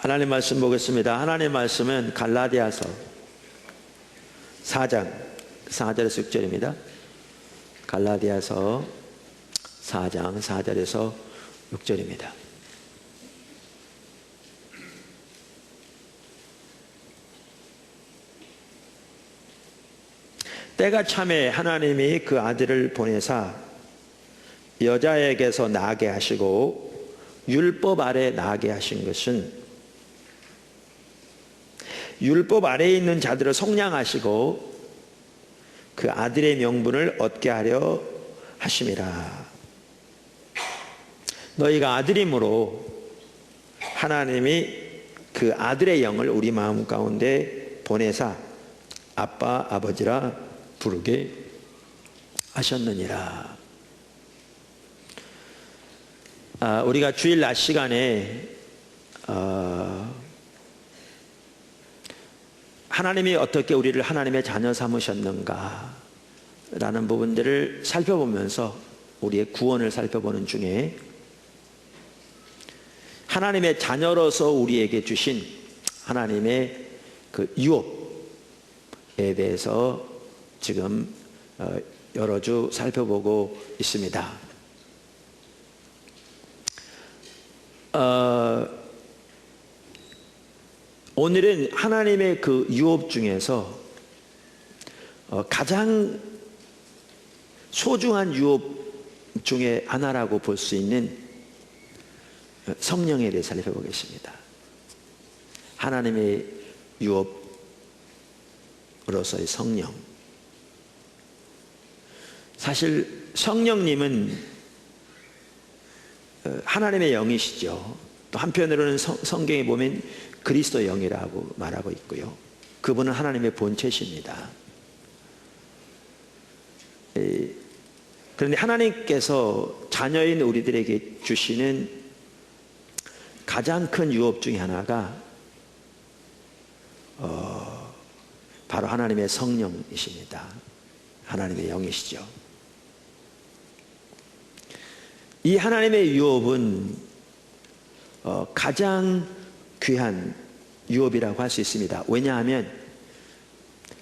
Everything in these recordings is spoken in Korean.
하나님 말씀 보겠습니다. 하나님 말씀은 갈라디아서 4장 4절에서 6절입니다. 갈라디아서 4장 4절에서 6절입니다. 때가 참에 하나님이 그 아들을 보내사 여자에게서 나게 하시고 율법 아래 나게 하신 것은 율법 아래에 있는 자들을 속량하시고 그 아들의 명분을 얻게 하려 하심이라. 너희가 아들이므로 하나님이 그 아들의 영을 우리 마음 가운데 보내사 아빠 아버지라 부르게 하셨느니라. 우리가 주일 낮 시간에 하나님이 어떻게 우리를 하나님의 자녀 삼으셨는가 라는 부분들을 살펴보면서 우리의 구원을 살펴보는 중에 하나님의 자녀로서 우리에게 주신 하나님의 그 유업에 대해서 지금 여러 주 살펴보고 있습니다. 오늘은 하나님의 그 유업 중에서 가장 소중한 유업 중에 하나라고 볼 수 있는 성령에 대해 살펴보겠습니다. 하나님의 유업으로서의 성령. 사실 성령님은 하나님의 영이시죠. 또 한편으로는 성경에 보면 그리스도의 영이라고 말하고 있고요. 그분은 하나님의 본체십니다. 그런데 하나님께서 자녀인 우리들에게 주시는 가장 큰 유업 중에 하나가 바로 하나님의 성령이십니다. 하나님의 영이시죠. 이 하나님의 유업은 가장 귀한 유업이라고 할 수 있습니다. 왜냐하면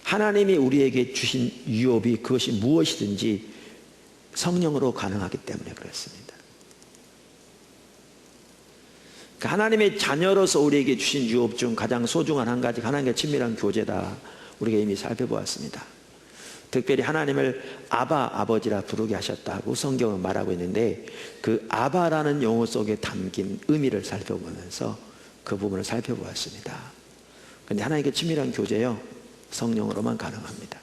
하나님이 우리에게 주신 유업이 그것이 무엇이든지 성령으로 가능하기 때문에 그렇습니다. 그러니까 하나님의 자녀로서 우리에게 주신 유업 중 가장 소중한 한 가지가 하나님과 친밀한 교제다. 우리가 이미 살펴보았습니다. 특별히 하나님을 아바 아버지라 부르게 하셨다고 성경은 말하고 있는데 그 아바라는 용어 속에 담긴 의미를 살펴보면서 그 부분을 살펴보았습니다. 그런데 하나님께 친밀한 교제요 성령으로만 가능합니다.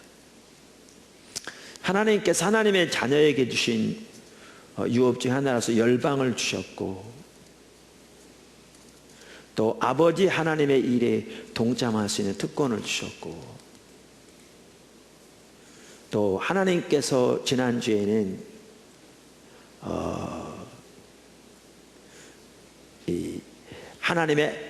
하나님께서 하나님의 자녀에게 주신 유업 중 하나로서 열방을 주셨고 또 아버지 하나님의 일에 동참할 수 있는 특권을 주셨고 또 하나님께서 지난주에는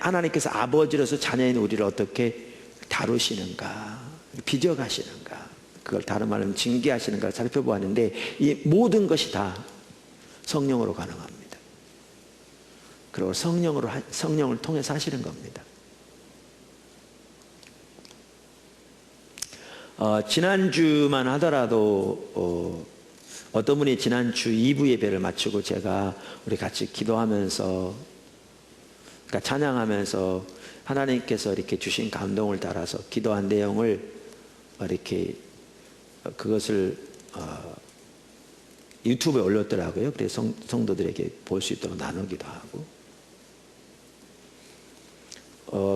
하나님께서 아버지로서 자녀인 우리를 어떻게 다루시는가, 빚어가시는가, 그걸 다른 말로 하면 징계하시는가를 살펴보았는데 이 모든 것이 다 성령으로 가능합니다. 그리고 성령을 통해서 하시는 겁니다. 지난주만 하더라도 어떤 분이 지난주 2부 예배를 마치고 우리 같이 기도하면서 그러니까 찬양하면서 하나님께서 이렇게 주신 감동을 따라서 기도한 내용을 이렇게 그것을 유튜브에 올렸더라고요. 그래서 성도들에게 볼 수 있도록 나누기도 하고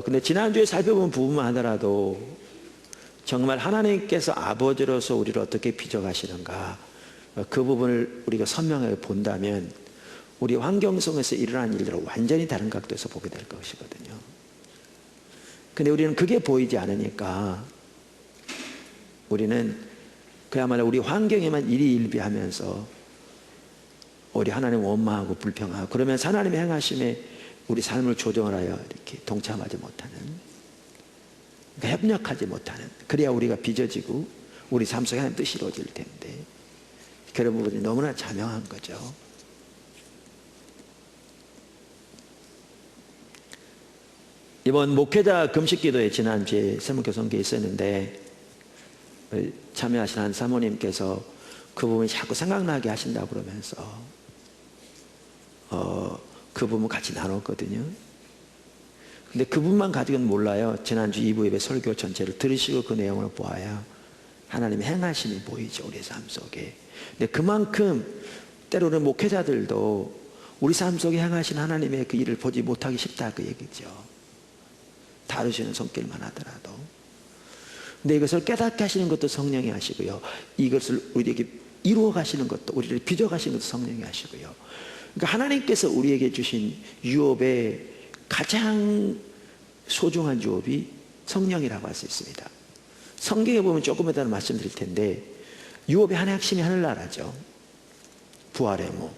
근데 지난주에 살펴본 부분만 하더라도 정말 하나님께서 아버지로서 우리를 어떻게 빚어가시는가 그 부분을 우리가 선명하게 본다면 우리 환경 속에서 일어난 일들을 완전히 다른 각도에서 보게 될 것이거든요. 근데 우리는 그게 보이지 않으니까 우리는 그야말로 우리 환경에만 일희일비하면서 우리 하나님 원망하고 불평하고 그러면서 하나님의 행하심에 우리 삶을 조정하여 이렇게 동참하지 못하는, 그러니까 협력하지 못하는, 그래야 우리가 빚어지고 우리 삶 속에 하나님 뜻이 이루어질 텐데 그런 부분이 너무나 자명한 거죠. 이번 목회자 금식기도에 지난주에 세문교성교에 있었는데 참여하신 한 사모님께서 그 부분이 자꾸 생각나게 하신다고 그러면서 그 부분 같이 나눴거든요. 근데 그 부분만 가지고는 몰라요. 지난주 2부 예배 설교 전체를 들으시고 그 내용을 보아야 하나님의 행하심이 보이죠, 우리 삶 속에. 근데 그만큼 때로는 목회자들도 우리 삶 속에 행하신 하나님의 그 일을 보지 못하기 쉽다 그 얘기죠. 다루시는 손길만 하더라도. 근데 이것을 깨닫게 하시는 것도 성령이 하시고요, 이것을 우리에게 이루어 가시는 것도, 우리를 빚어 가시는 것도 성령이 하시고요. 그러니까 하나님께서 우리에게 주신 유업의 가장 소중한 유업이 성령이라고 할 수 있습니다. 성경에 보면 조금 이따 말씀드릴 텐데 유업의 하나의 핵심이 하늘나라죠. 부활의 몸,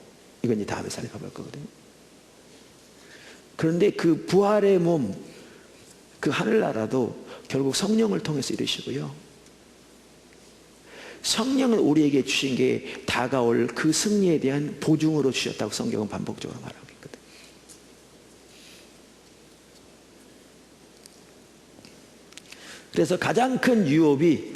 이건 이제 다음에 살펴볼 거거든요. 그런데 그 부활의 몸, 그 하늘나라도 결국 성령을 통해서 이루시고요, 성령은 우리에게 주신 게 다가올 그 승리에 대한 보증으로 주셨다고 성경은 반복적으로 말하고 있거든요. 그래서 가장 큰 유업이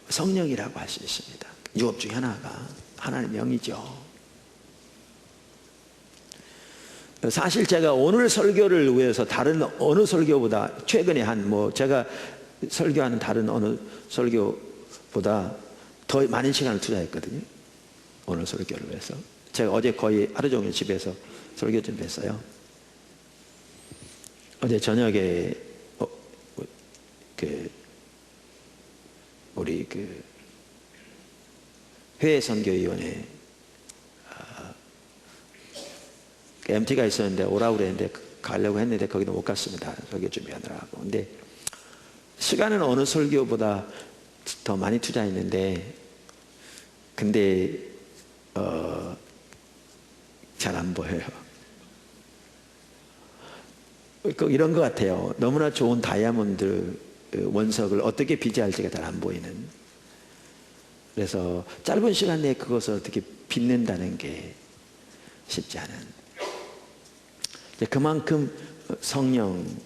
성령이라고 할 수 있습니다. 유업 중에 하나가 하나님의 영이죠. 사실 제가 오늘 설교를 위해서 다른 어느 설교보다 최근에 제가 설교하는 다른 어느 설교보다 더 많은 시간을 투자했거든요. 오늘 설교를 위해서. 제가 어제 거의 하루 종일 집에서 설교 준비했어요. 어제 저녁에 우리 회외선교위원회 MT가 있었는데 오라고 그랬는데 가려고 했는데 거기도 못 갔습니다. 설교 준비하느라고. 근데 시간은 어느 설교보다 더 많이 투자했는데 근데 잘 안 보여요. 이런 것 같아요. 너무나 좋은 다이아몬드 원석을 어떻게 빚어할지가 잘 안 보이는. 그래서 짧은 시간 내에 그것을 어떻게 빚는다는 게 쉽지 않은. 그만큼 성령은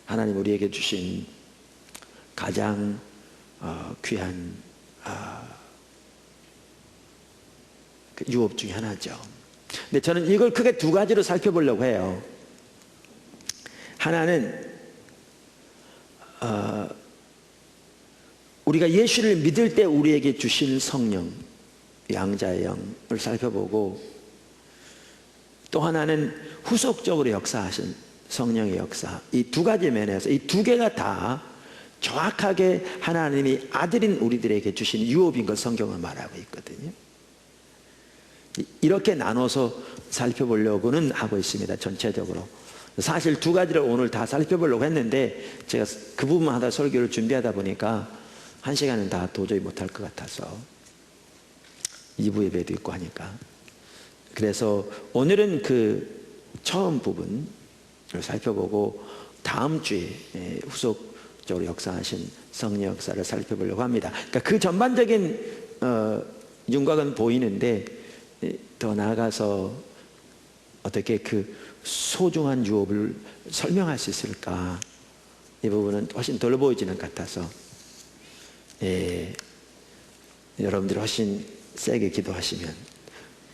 하나님 우리에게 주신 가장 귀한 유업 중에 하나죠. 근데 저는 이걸 크게 두 가지로 살펴보려고 해요. 하나는 우리가 예수를 믿을 때 우리에게 주신 성령, 양자의 영을 살펴보고, 또 하나는 후속적으로 역사하신 성령의 역사. 이 두 가지 면에서 이 두 개가 다 정확하게 하나님이 아들인 우리들에게 주신 유업인 걸 성경은 말하고 있거든요. 이렇게 나눠서 살펴보려고는 하고 있습니다. 전체적으로. 사실 두 가지를 오늘 다 살펴보려고 했는데 제가 그 부분만 하다 설교를 준비하다 보니까 한 시간은 다 도저히 못할 것 같아서 2부 예배도 있고 하니까, 그래서 오늘은 그 처음 부분을 살펴보고 다음 주에 후속적으로 역사하신 성령 역사를 살펴보려고 합니다. 그러니까 그 전반적인 윤곽은 보이는데 더 나아가서 어떻게 그 소중한 유업을 설명할 수 있을까, 이 부분은 훨씬 덜 보이지는 같아서 여러분들이 훨씬 세게 기도하시면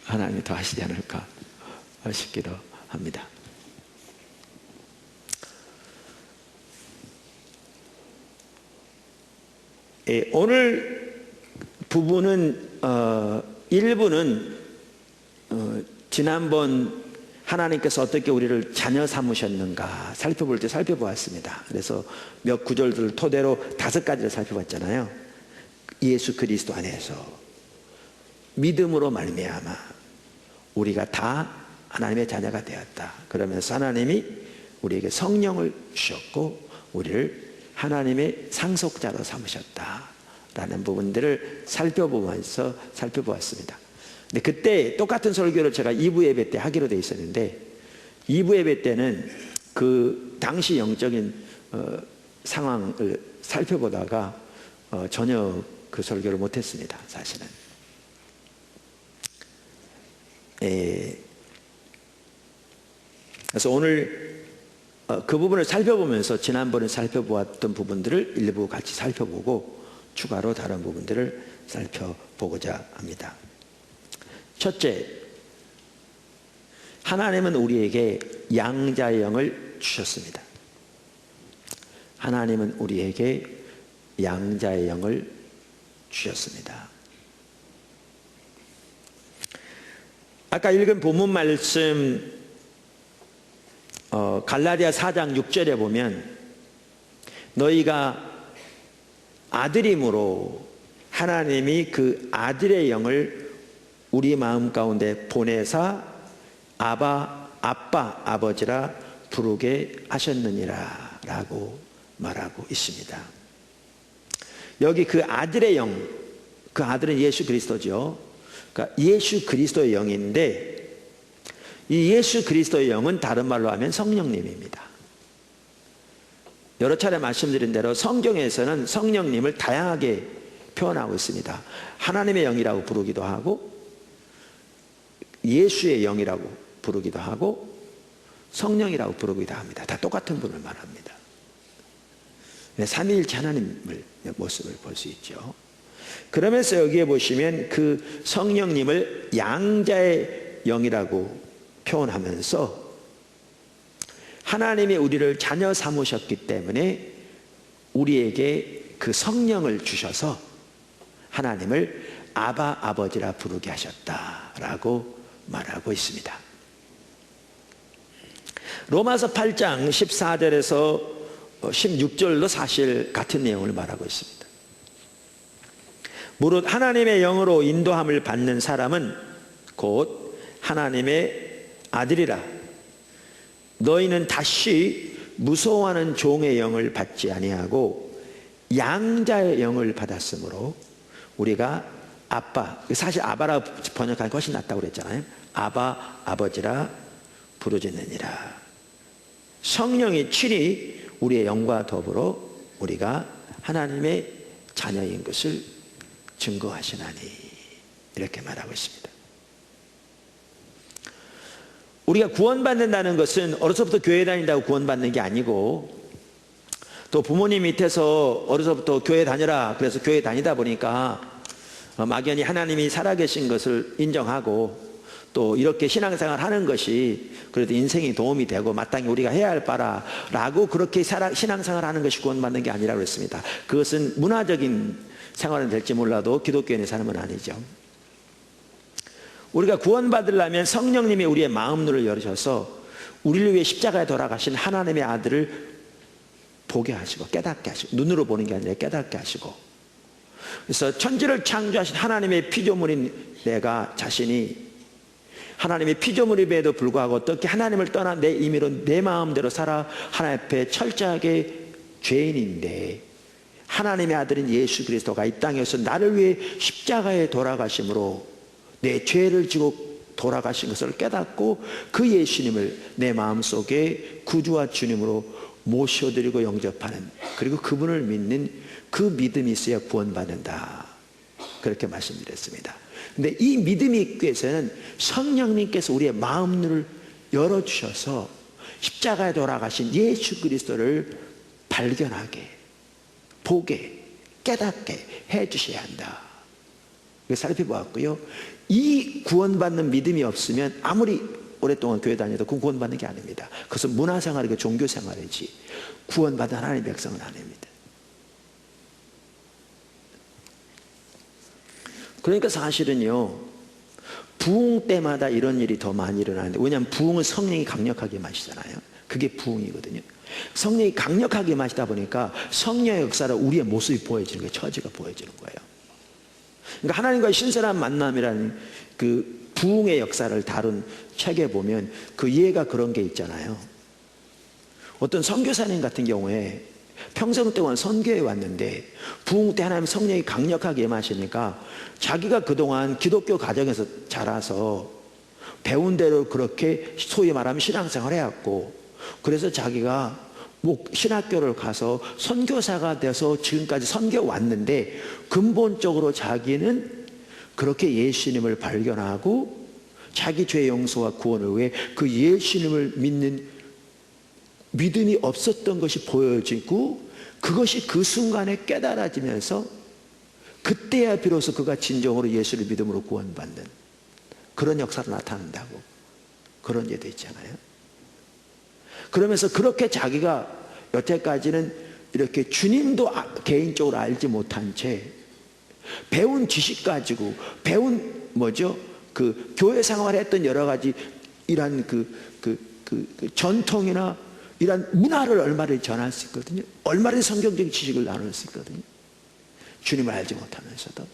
하나님이 더 하시지 않을까 싶기도 합니다. 오늘 부분은 일부는 지난번 하나님께서 어떻게 우리를 자녀 삼으셨는가 살펴볼 때 살펴보았습니다. 그래서 몇 구절들을 토대로 5가지를 살펴봤잖아요. 예수 그리스도 안에서 믿음으로 말미암아 우리가 다 하나님의 자녀가 되었다. 그러면서 하나님이 우리에게 성령을 주셨고 우리를 하나님의 상속자로 삼으셨다라는 부분들을 살펴보았습니다. 근데 그때 똑같은 설교를 제가 2부 예배 때 하기로 돼 있었는데 2부 예배 때는 그 당시 영적인 상황을 살펴보다가 전혀 그 설교를 못했습니다. 사실은. 그래서 오늘 그 부분을 살펴보면서 지난번에 살펴보았던 부분들을 일부 같이 살펴보고 추가로 다른 부분들을 살펴보고자 합니다. 첫째, 하나님은 우리에게 양자의 영을 주셨습니다. 하나님은 우리에게 양자의 영을 주셨습니다. 아까 읽은 본문 말씀 갈라디아 4장 6절에 보면 너희가 아들임으로 하나님이 그 아들의 영을 우리 마음 가운데 보내사 아빠, 아버지라 부르게 하셨느니라 라고 말하고 있습니다. 여기 그 아들의 영, 그 아들은 예수 그리스도죠. 그러니까 예수 그리스도의 영인데 이 예수 그리스도의 영은 다른 말로 하면 성령님입니다. 여러 차례 말씀드린 대로 성경에서는 성령님을 다양하게 표현하고 있습니다. 하나님의 영이라고 부르기도 하고 예수의 영이라고 부르기도 하고 성령이라고 부르기도 합니다. 다 똑같은 분을 말합니다. 삼위일체 하나님의 모습을 볼 수 있죠. 그러면서 여기에 보시면 그 성령님을 양자의 영이라고 표현하면서 하나님이 우리를 자녀 삼으셨기 때문에 우리에게 그 성령을 주셔서 하나님을 아바 아버지라 부르게 하셨다라고 말하고 있습니다. 로마서 8장 14절에서 16절도 사실 같은 내용을 말하고 있습니다. 무릇 하나님의 영으로 인도함을 받는 사람은 곧 하나님의 아들이라. 너희는 다시 무서워하는 종의 영을 받지 아니하고 양자의 영을 받았으므로 우리가 아빠, 사실 아바라 번역하는 게 훨씬 낫다고 그랬잖아요. 아바 아버지라 부르짖느니라. 성령이 친히 우리의 영과 더불어 우리가 하나님의 자녀인 것을 증거하시나니 이렇게 말하고 있습니다. 우리가 구원받는다는 것은 어려서부터 교회 다닌다고 구원받는 게 아니고 또 부모님 밑에서 어려서부터 교회 다녀라 그래서 교회 다니다 보니까 막연히 하나님이 살아계신 것을 인정하고 또 이렇게 신앙생활 하는 것이 그래도 인생에 도움이 되고 마땅히 우리가 해야 할 바라라고 그렇게 신앙생활 하는 것이 구원받는 게 아니라고 했습니다. 그것은 문화적인 생활은 될지 몰라도 기독교인의 삶은 아니죠. 우리가 구원받으려면 성령님이 우리의 마음문을 열으셔서 우리를 위해 십자가에 돌아가신 하나님의 아들을 보게 하시고 깨닫게 하시고 눈으로 보는 게 아니라 깨닫게 하시고 그래서 천지를 창조하신 하나님의 피조물인 내가 자신이 하나님의 피조물임에도 불구하고 어떻게 하나님을 떠난 내 임의로 내 마음대로 살아 하나님 앞에 철저하게 죄인인데 하나님의 아들인 예수 그리스도가 이 땅에서 나를 위해 십자가에 돌아가심으로 내 죄를 지고 돌아가신 것을 깨닫고 그 예수님을 내 마음속에 구주와 주님으로 모셔드리고 영접하는 그리고 그분을 믿는 그 믿음이 있어야 구원받는다 그렇게 말씀드렸습니다. 근데 이 믿음이 있기 위해서는 성령님께서 우리의 마음을 열어주셔서 십자가에 돌아가신 예수 그리스도를 발견하게 보게 깨닫게 해주셔야 한다. 살펴보았고요. 이 구원받는 믿음이 없으면 아무리 오랫동안 교회 다녀도 구원받는 게 아닙니다. 그것은 문화생활이고 종교생활이지 구원받은 하나님의 백성은 아닙니다. 그러니까 사실은요 부흥 때마다 이런 일이 더 많이 일어나는데 왜냐하면 부흥은 성령이 강력하게 마시잖아요. 그게 부흥이거든요. 성령이 강력하게 마시다 보니까 성령의 역사로 우리의 모습이 보여지는 거예요. 처지가 보여지는 거예요. 그러니까 하나님과의 신선한 만남이라는 그 부흥의 역사를 다룬 책에 보면 그 예가 그런 게 있잖아요. 어떤 선교사님 같은 경우에 평생 동안 선교해 왔는데 부흥 때 하나님 성령이 강력하게 임하시니까 자기가 그동안 기독교 가정에서 자라서 배운 대로 그렇게 소위 말하면 신앙생활을 해왔고, 그래서 자기가 신학교를 가서 선교사가 돼서 지금까지 선교 왔는데, 근본적으로 자기는 그렇게 예수님을 발견하고 자기 죄 용서와 구원을 위해 그 예수님을 믿는 믿음이 없었던 것이 보여지고, 그것이 그 순간에 깨달아지면서 그때야 비로소 그가 진정으로 예수를 믿음으로 구원받는 그런 역사로 나타난다고, 그런 예도 있잖아요. 그러면서 그렇게 자기가 여태까지는 이렇게 주님도 개인적으로 알지 못한 채 배운 지식 가지고, 배운 그 교회 생활을 했던 여러 가지 이런 그 전통이나 이런 문화를 얼마나 전할 수 있거든요. 얼마나 성경적인 지식을 나눌 수 있거든요. 주님을 알지 못하면서도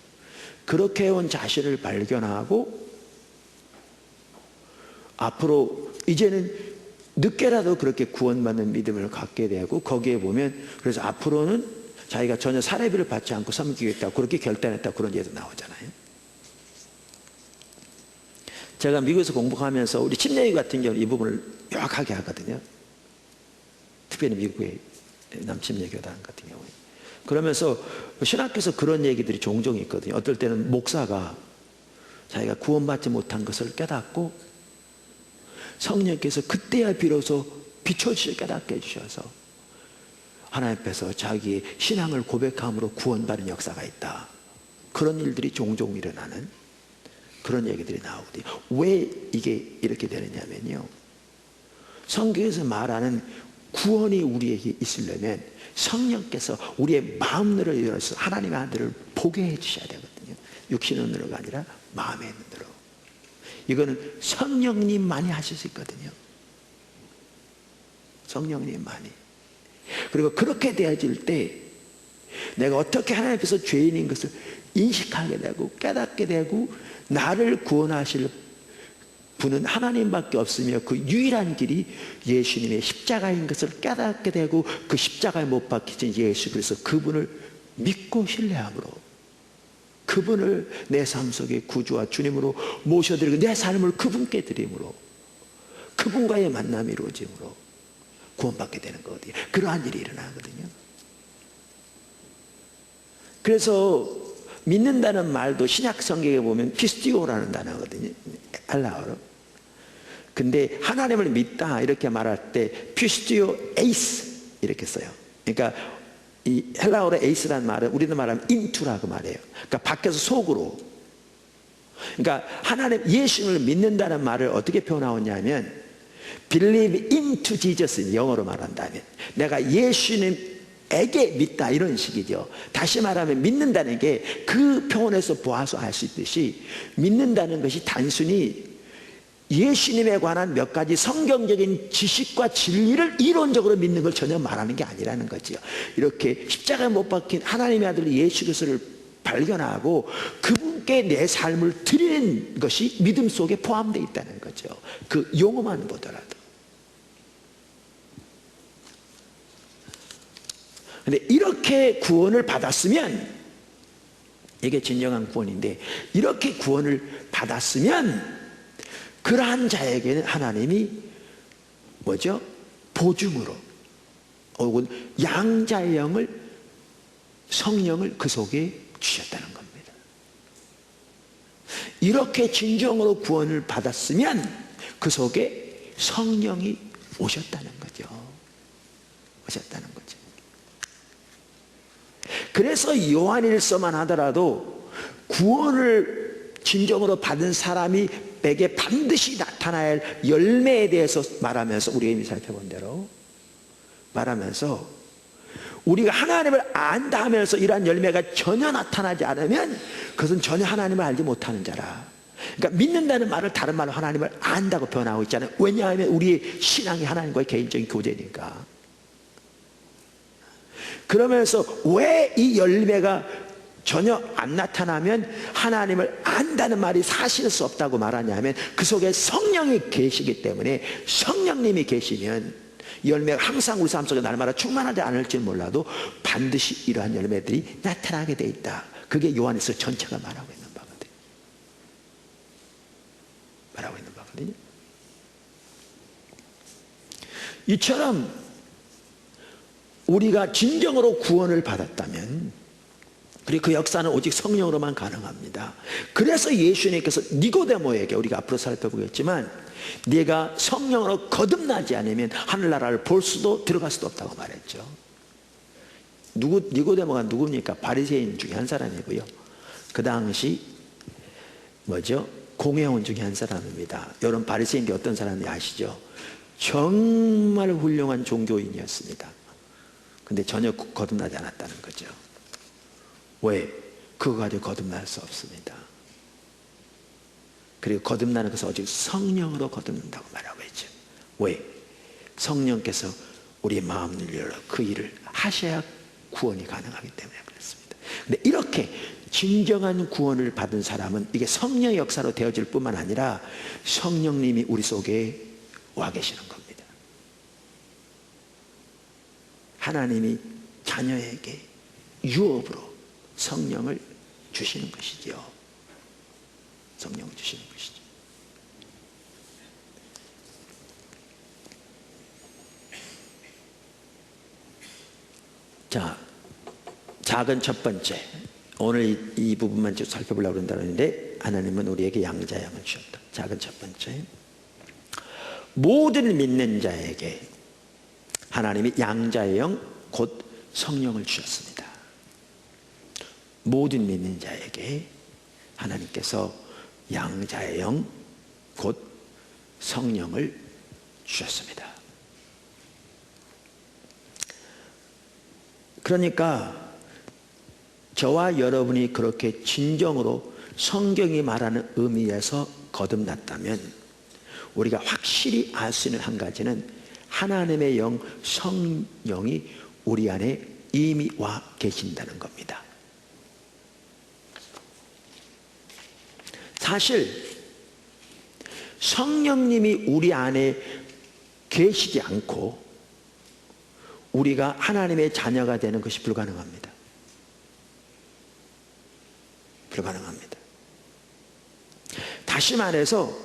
그렇게 해온 자신을 발견하고, 앞으로 이제는 늦게라도 그렇게 구원받는 믿음을 갖게 되고, 거기에 보면 그래서 앞으로는 자기가 전혀 사례비를 받지 않고 섬기겠다 그렇게 결단했다, 그런 예도 나오잖아요. 제가 미국에서 공부하면서 우리 침례교 같은 경우 이 부분을 명확하게 하거든요. 특별히 미국의 남침례교단 같은 경우에. 그러면서 신학교에서 그런 얘기들이 종종 있거든요. 어떨 때는 목사가 자기가 구원받지 못한 것을 깨닫고 성령께서 그때야 비로소 비춰주셔 깨닫게 해주셔서 하나님 앞에서 자기의 신앙을 고백함으로 구원받는 역사가 있다. 그런 일들이 종종 일어나는 그런 얘기들이 나오거든요. 왜 이게 이렇게 되느냐면요, 성경에서 말하는 구원이 우리에게 있으려면 성령께서 우리의 마음을 열어서 하나님의 아들을 보게 해주셔야 되거든요. 육신의 눈으로가 아니라 마음의 눈으로. 이거는 성령님만이 하실 수 있거든요. 성령님만이. 그리고 그렇게 되어질 때 내가 어떻게 하나님 앞에서 죄인인 것을 인식하게 되고 깨닫게 되고, 나를 구원하실 분은 하나님밖에 없으며 그 유일한 길이 예수님의 십자가인 것을 깨닫게 되고, 그 십자가에 못 박히신 예수 그리스도 그분을 믿고 신뢰함으로, 그분을 내 삶 속에 구주와 주님으로 모셔드리고 내 삶을 그분께 드림으로, 그분과의 만남이 이루어짐으로 구원받게 되는 거거든요. 그러한 일이 일어나거든요. 그래서 믿는다는 말도 신약 성경에 보면 피스티오라는 단어거든요. 헬라어로. 근데 하나님을 믿다 이렇게 말할 때 피스티오 에이스 이렇게 써요. 그러니까 이 헬라어로 에이스라는 말은 우리도 말하면 인투라고 말해요. 그러니까 밖에서 속으로. 그러니까 하나님 예수님을 믿는다는 말을 어떻게 표현하냐면 believe into Jesus, 영어로 말한다면 내가 예수님에게 믿다, 이런 식이죠. 다시 말하면 믿는다는 게 그 표현에서 보아서 알 수 있듯이, 믿는다는 것이 단순히 예수님에 관한 몇 가지 성경적인 지식과 진리를 이론적으로 믿는 걸 전혀 말하는 게 아니라는 거죠. 이렇게 십자가에 못 박힌 하나님의 아들 예수 그리스도를 발견하고 그분께 내 삶을 드리는 것이 믿음 속에 포함되어 있다는 거죠. 그 용어만 보더라도. 근데 이렇게 구원을 받았으면, 이게 진정한 구원인데, 이렇게 구원을 받았으면 그러한 자에게는 하나님이 보증으로 혹은 양자의 영을, 성령을 그 속에 주셨다는 겁니다. 이렇게 진정으로 구원을 받았으면 그 속에 성령이 오셨다는 거죠. 오셨다는 거죠. 그래서 요한일서만 하더라도 구원을 진정으로 받은 사람이 에게 반드시 나타나야 할 열매에 대해서 말하면서, 우리가 이미 살펴본 대로 말하면서, 우리가 하나님을 안다 하면서 이러한 열매가 전혀 나타나지 않으면 그것은 전혀 하나님을 알지 못하는 자라. 그러니까 믿는다는 말을 다른 말로 하나님을 안다고 표현하고 있잖아요. 왜냐하면 우리의 신앙이 하나님과의 개인적인 교제니까. 그러면서 왜 이 열매가 전혀 안 나타나면 하나님을 안다는 말이 사실 수 없다고 말하냐면, 그 속에 성령이 계시기 때문에, 성령님이 계시면 열매가 항상 우리 삶 속에 날마다 충만하지 않을지 몰라도 반드시 이러한 열매들이 나타나게 돼 있다. 그게 요한일서 전체가 말하고 있는 바거든요. 말하고 있는 바거든요. 이처럼 우리가 진정으로 구원을 받았다면, 그리고 그 역사는 오직 성령으로만 가능합니다. 그래서 예수님께서 니고데모에게, 우리가 앞으로 살펴보겠지만, 네가 성령으로 거듭나지 않으면 하늘나라를 볼 수도 들어갈 수도 없다고 말했죠. 니고데모가 누굽니까? 바리새인 중에 한 사람이고요. 그 당시 뭐죠? 공회원 중에 한 사람입니다. 여러분, 바리새인이 어떤 사람인지 아시죠? 정말 훌륭한 종교인이었습니다. 근데 전혀 거듭나지 않았다는 거죠. 왜? 그거 가지고 거듭날 수 없습니다. 그리고 거듭나는 것은 오직 성령으로 거듭난다고 말하고 있죠. 왜? 성령께서 우리의 마음을 열어 그 일을 하셔야 구원이 가능하기 때문에 그렇습니다. 근데 이렇게 진정한 구원을 받은 사람은 이게 성령의 역사로 되어질 뿐만 아니라 성령님이 우리 속에 와 계시는 겁니다. 하나님이 자녀에게 유업으로 성령을 주시는 것이죠. 성령을 주시는 것이죠. 자, 작은 첫 번째, 오늘 이 부분만 좀 살펴보려고 그런다는데, 하나님은 우리에게 양자형을 주셨다. 작은 첫 번째, 모든 믿는 자에게 하나님이 양자의 영, 곧 성령을 주셨습니다. 모든 믿는 자에게 하나님께서 양자의 영, 곧 성령을 주셨습니다. 그러니까 저와 여러분이 그렇게 진정으로 성경이 말하는 의미에서 거듭났다면, 우리가 확실히 알 수 있는 한 가지는 하나님의 영, 성령이 우리 안에 이미 와 계신다는 겁니다. 사실 성령님이 우리 안에 계시지 않고 우리가 하나님의 자녀가 되는 것이 불가능합니다. 불가능합니다. 다시 말해서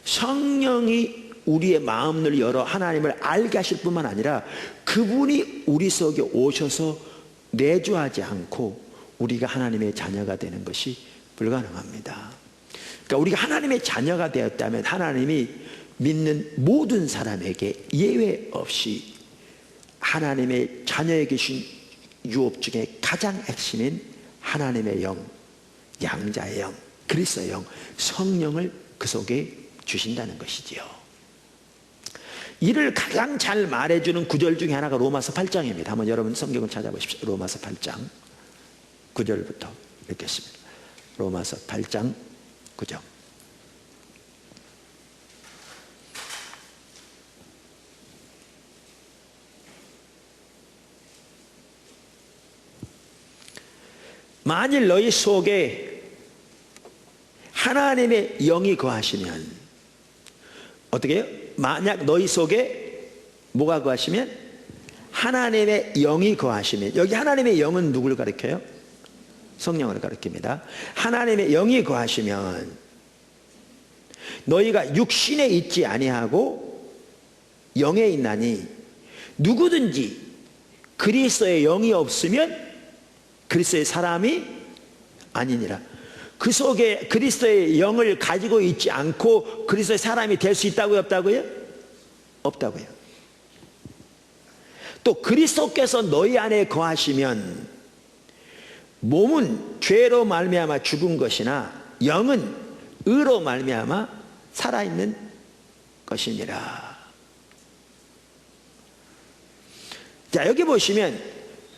성령이 우리의 마음을 열어 하나님을 알게 하실 뿐만 아니라 그분이 우리 속에 오셔서 내주하지 않고 우리가 하나님의 자녀가 되는 것이 불가능합니다. 그러니까 우리가 하나님의 자녀가 되었다면 하나님이 믿는 모든 사람에게 예외 없이 하나님의 자녀에게 주신 유업 중에 가장 핵심인 하나님의 영, 양자의 영, 그리스도의 영, 성령을 그 속에 주신다는 것이지요. 이를 가장 잘 말해주는 구절 중에 하나가 로마서 8장입니다. 한번 여러분 성경을 찾아보십시오. 로마서 8장 9절부터 읽겠습니다. 로마서 8장 9절. 만일 너희 속에 하나님의 영이 거하시면, 어떻게 해요? 만약 너희 속에 뭐가 거하시면? 하나님의 영이 거하시면. 여기 하나님의 영은 누구를 가리켜요? 성령을 가리킵니다. 하나님의 영이 거하시면 너희가 육신에 있지 아니하고 영에 있나니, 누구든지 그리스도의 영이 없으면 그리스도의 사람이 아니니라. 그 속에 그리스도의 영을 가지고 있지 않고 그리스도의 사람이 될 수 있다고요? 없다고요? 없다고요. 또 그리스도께서 너희 안에 거하시면 몸은 죄로 말미암아 죽은 것이나 영은 의로 말미암아 살아있는 것이니라. 자, 여기 보시면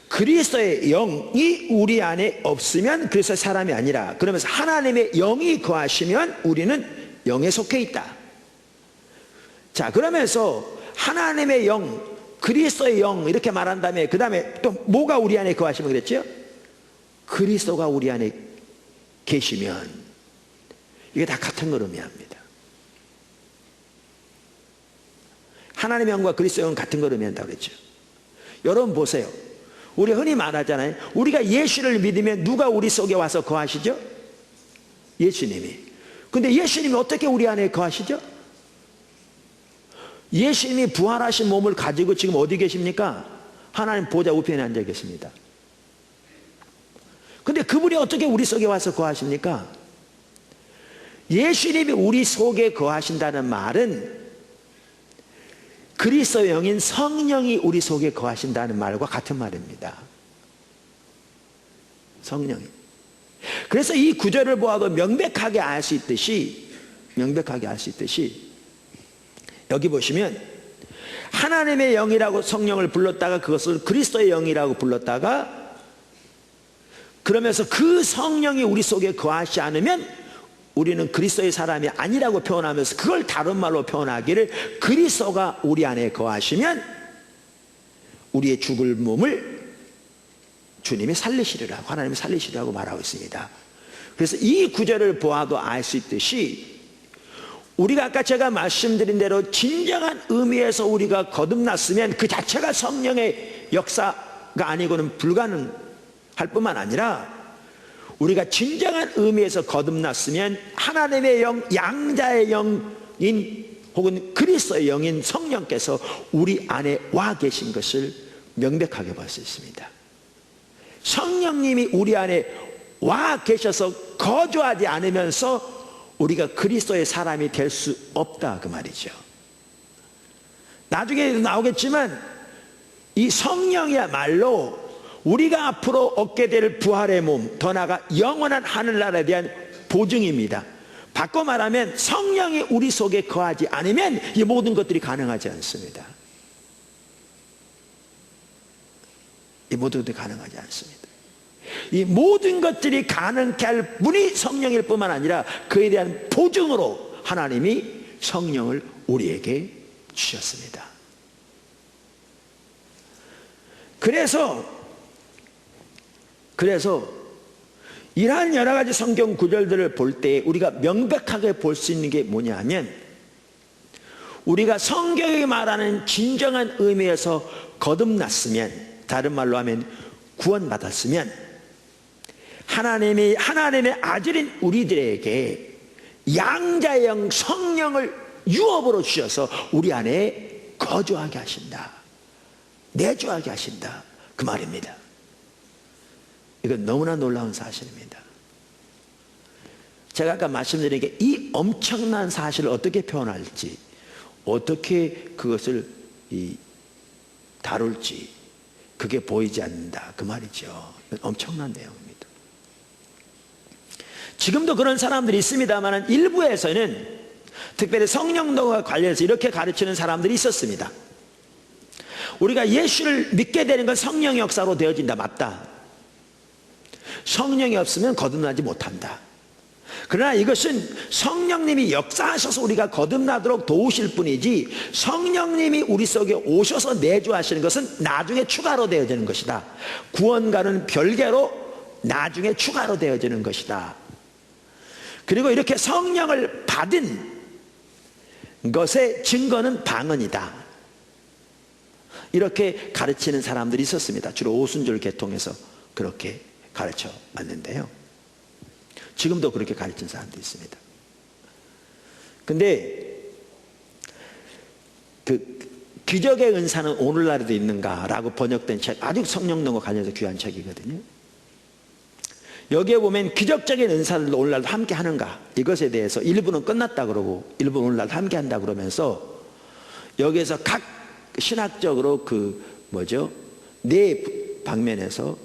그리스도의 영이 우리 안에 없으면 그리스도의 사람이 아니라, 그러면서 하나님의 영이 거하시면 우리는 영에 속해 있다. 자, 그러면서 하나님의 영, 그리스도의 영 이렇게 말한 다음에 그 다음에 또 뭐가 우리 안에 거하시면 그랬죠? 그리스도가 우리 안에 계시면, 이게 다 같은 걸 의미합니다. 하나님의 영과 그리스도의 영 같은 걸 의미한다고 그랬죠. 여러분 보세요. 우리 흔히 말하잖아요. 우리가 예수를 믿으면 누가 우리 속에 와서 거하시죠? 예수님이. 근데 예수님이 어떻게 우리 안에 거하시죠? 예수님이 부활하신 몸을 가지고 지금 어디 계십니까? 하나님 보좌 우편에 앉아 계십니다. 근데 그분이 어떻게 우리 속에 와서 거하십니까? 예수님이 우리 속에 거하신다는 말은 그리스도의 영인 성령이 우리 속에 거하신다는 말과 같은 말입니다. 성령이. 그래서 이 구절을 보아도 명백하게 알 수 있듯이 여기 보시면 하나님의 영이라고 성령을 불렀다가 그것을 그리스도의 영이라고 불렀다가 그러면서 그 성령이 우리 속에 거하지 않으면 우리는 그리스도의 사람이 아니라고 표현하면서 그걸 다른 말로 표현하기를 그리스도가 우리 안에 거하시면 우리의 죽을 몸을 주님이 살리시리라고, 하나님이 살리시리라고 말하고 있습니다. 그래서 이 구절을 보아도 알 수 있듯이 우리가 아까 제가 말씀드린 대로 진정한 의미에서 우리가 거듭났으면 그 자체가 성령의 역사가 아니고는 불가능할 뿐만 아니라 우리가 진정한 의미에서 거듭났으면 하나님의 영, 양자의 영인 혹은 그리스도의 영인 성령께서 우리 안에 와 계신 것을 명백하게 볼 수 있습니다. 성령님이 우리 안에 와 계셔서 거주하지 않으면서 우리가 그리스도의 사람이 될 수 없다 그 말이죠. 나중에 나오겠지만 이 성령이야말로 우리가 앞으로 얻게 될 부활의 몸, 더 나아가 영원한 하늘나라에 대한 보증입니다. 바꿔 말하면 성령이 우리 속에 거하지 않으면 이 모든 것들이 가능하지 않습니다. 이 모든 것들이 가능하지 않습니다. 이 모든 것들이 가능케 할 분이 성령일 뿐만 아니라 그에 대한 보증으로 하나님이 성령을 우리에게 주셨습니다. 그래서 이러한 여러 가지 성경 구절들을 볼 때 우리가 명백하게 볼 수 있는 게 뭐냐 하면 우리가 성경이 말하는 진정한 의미에서 거듭났으면, 다른 말로 하면 구원받았으면 하나님의 아들인 우리들에게 양자의 영 성령을 유업으로 주셔서 우리 안에 거주하게 하신다, 내주하게 하신다 그 말입니다. 이건 너무나 놀라운 사실입니다. 제가 아까 말씀드린 게 이 엄청난 사실을 어떻게 표현할지, 어떻게 그것을 다룰지 그게 보이지 않는다 그 말이죠. 엄청난 내용입니다. 지금도 그런 사람들이 있습니다만 일부에서는 특별히 성령도와 관련해서 이렇게 가르치는 사람들이 있었습니다. 우리가 예수를 믿게 되는 건 성령의 역사로 되어진다. 맞다. 성령이 없으면 거듭나지 못한다. 그러나 이것은 성령님이 역사하셔서 우리가 거듭나도록 도우실 뿐이지 성령님이 우리 속에 오셔서 내주하시는 것은 나중에 추가로 되어지는 것이다. 구원과는 별개로 나중에 추가로 되어지는 것이다. 그리고 이렇게 성령을 받은 것의 증거는 방언이다. 이렇게 가르치는 사람들이 있었습니다. 주로 오순절 계통에서 그렇게 가르쳐 왔는데요. 지금도 그렇게 가르치는 사람도 있습니다. 근데 그 기적의 은사는 오늘날에도 있는가라고 번역된 책, 아주 성령님과 관련해서 귀한 책이거든요. 여기에 보면 기적적인 은사들도 오늘날도 함께 하는가, 이것에 대해서 일부는 끝났다 그러고 일부는 오늘날도 함께 한다 그러면서 여기에서 각 신학적으로 네 방면에서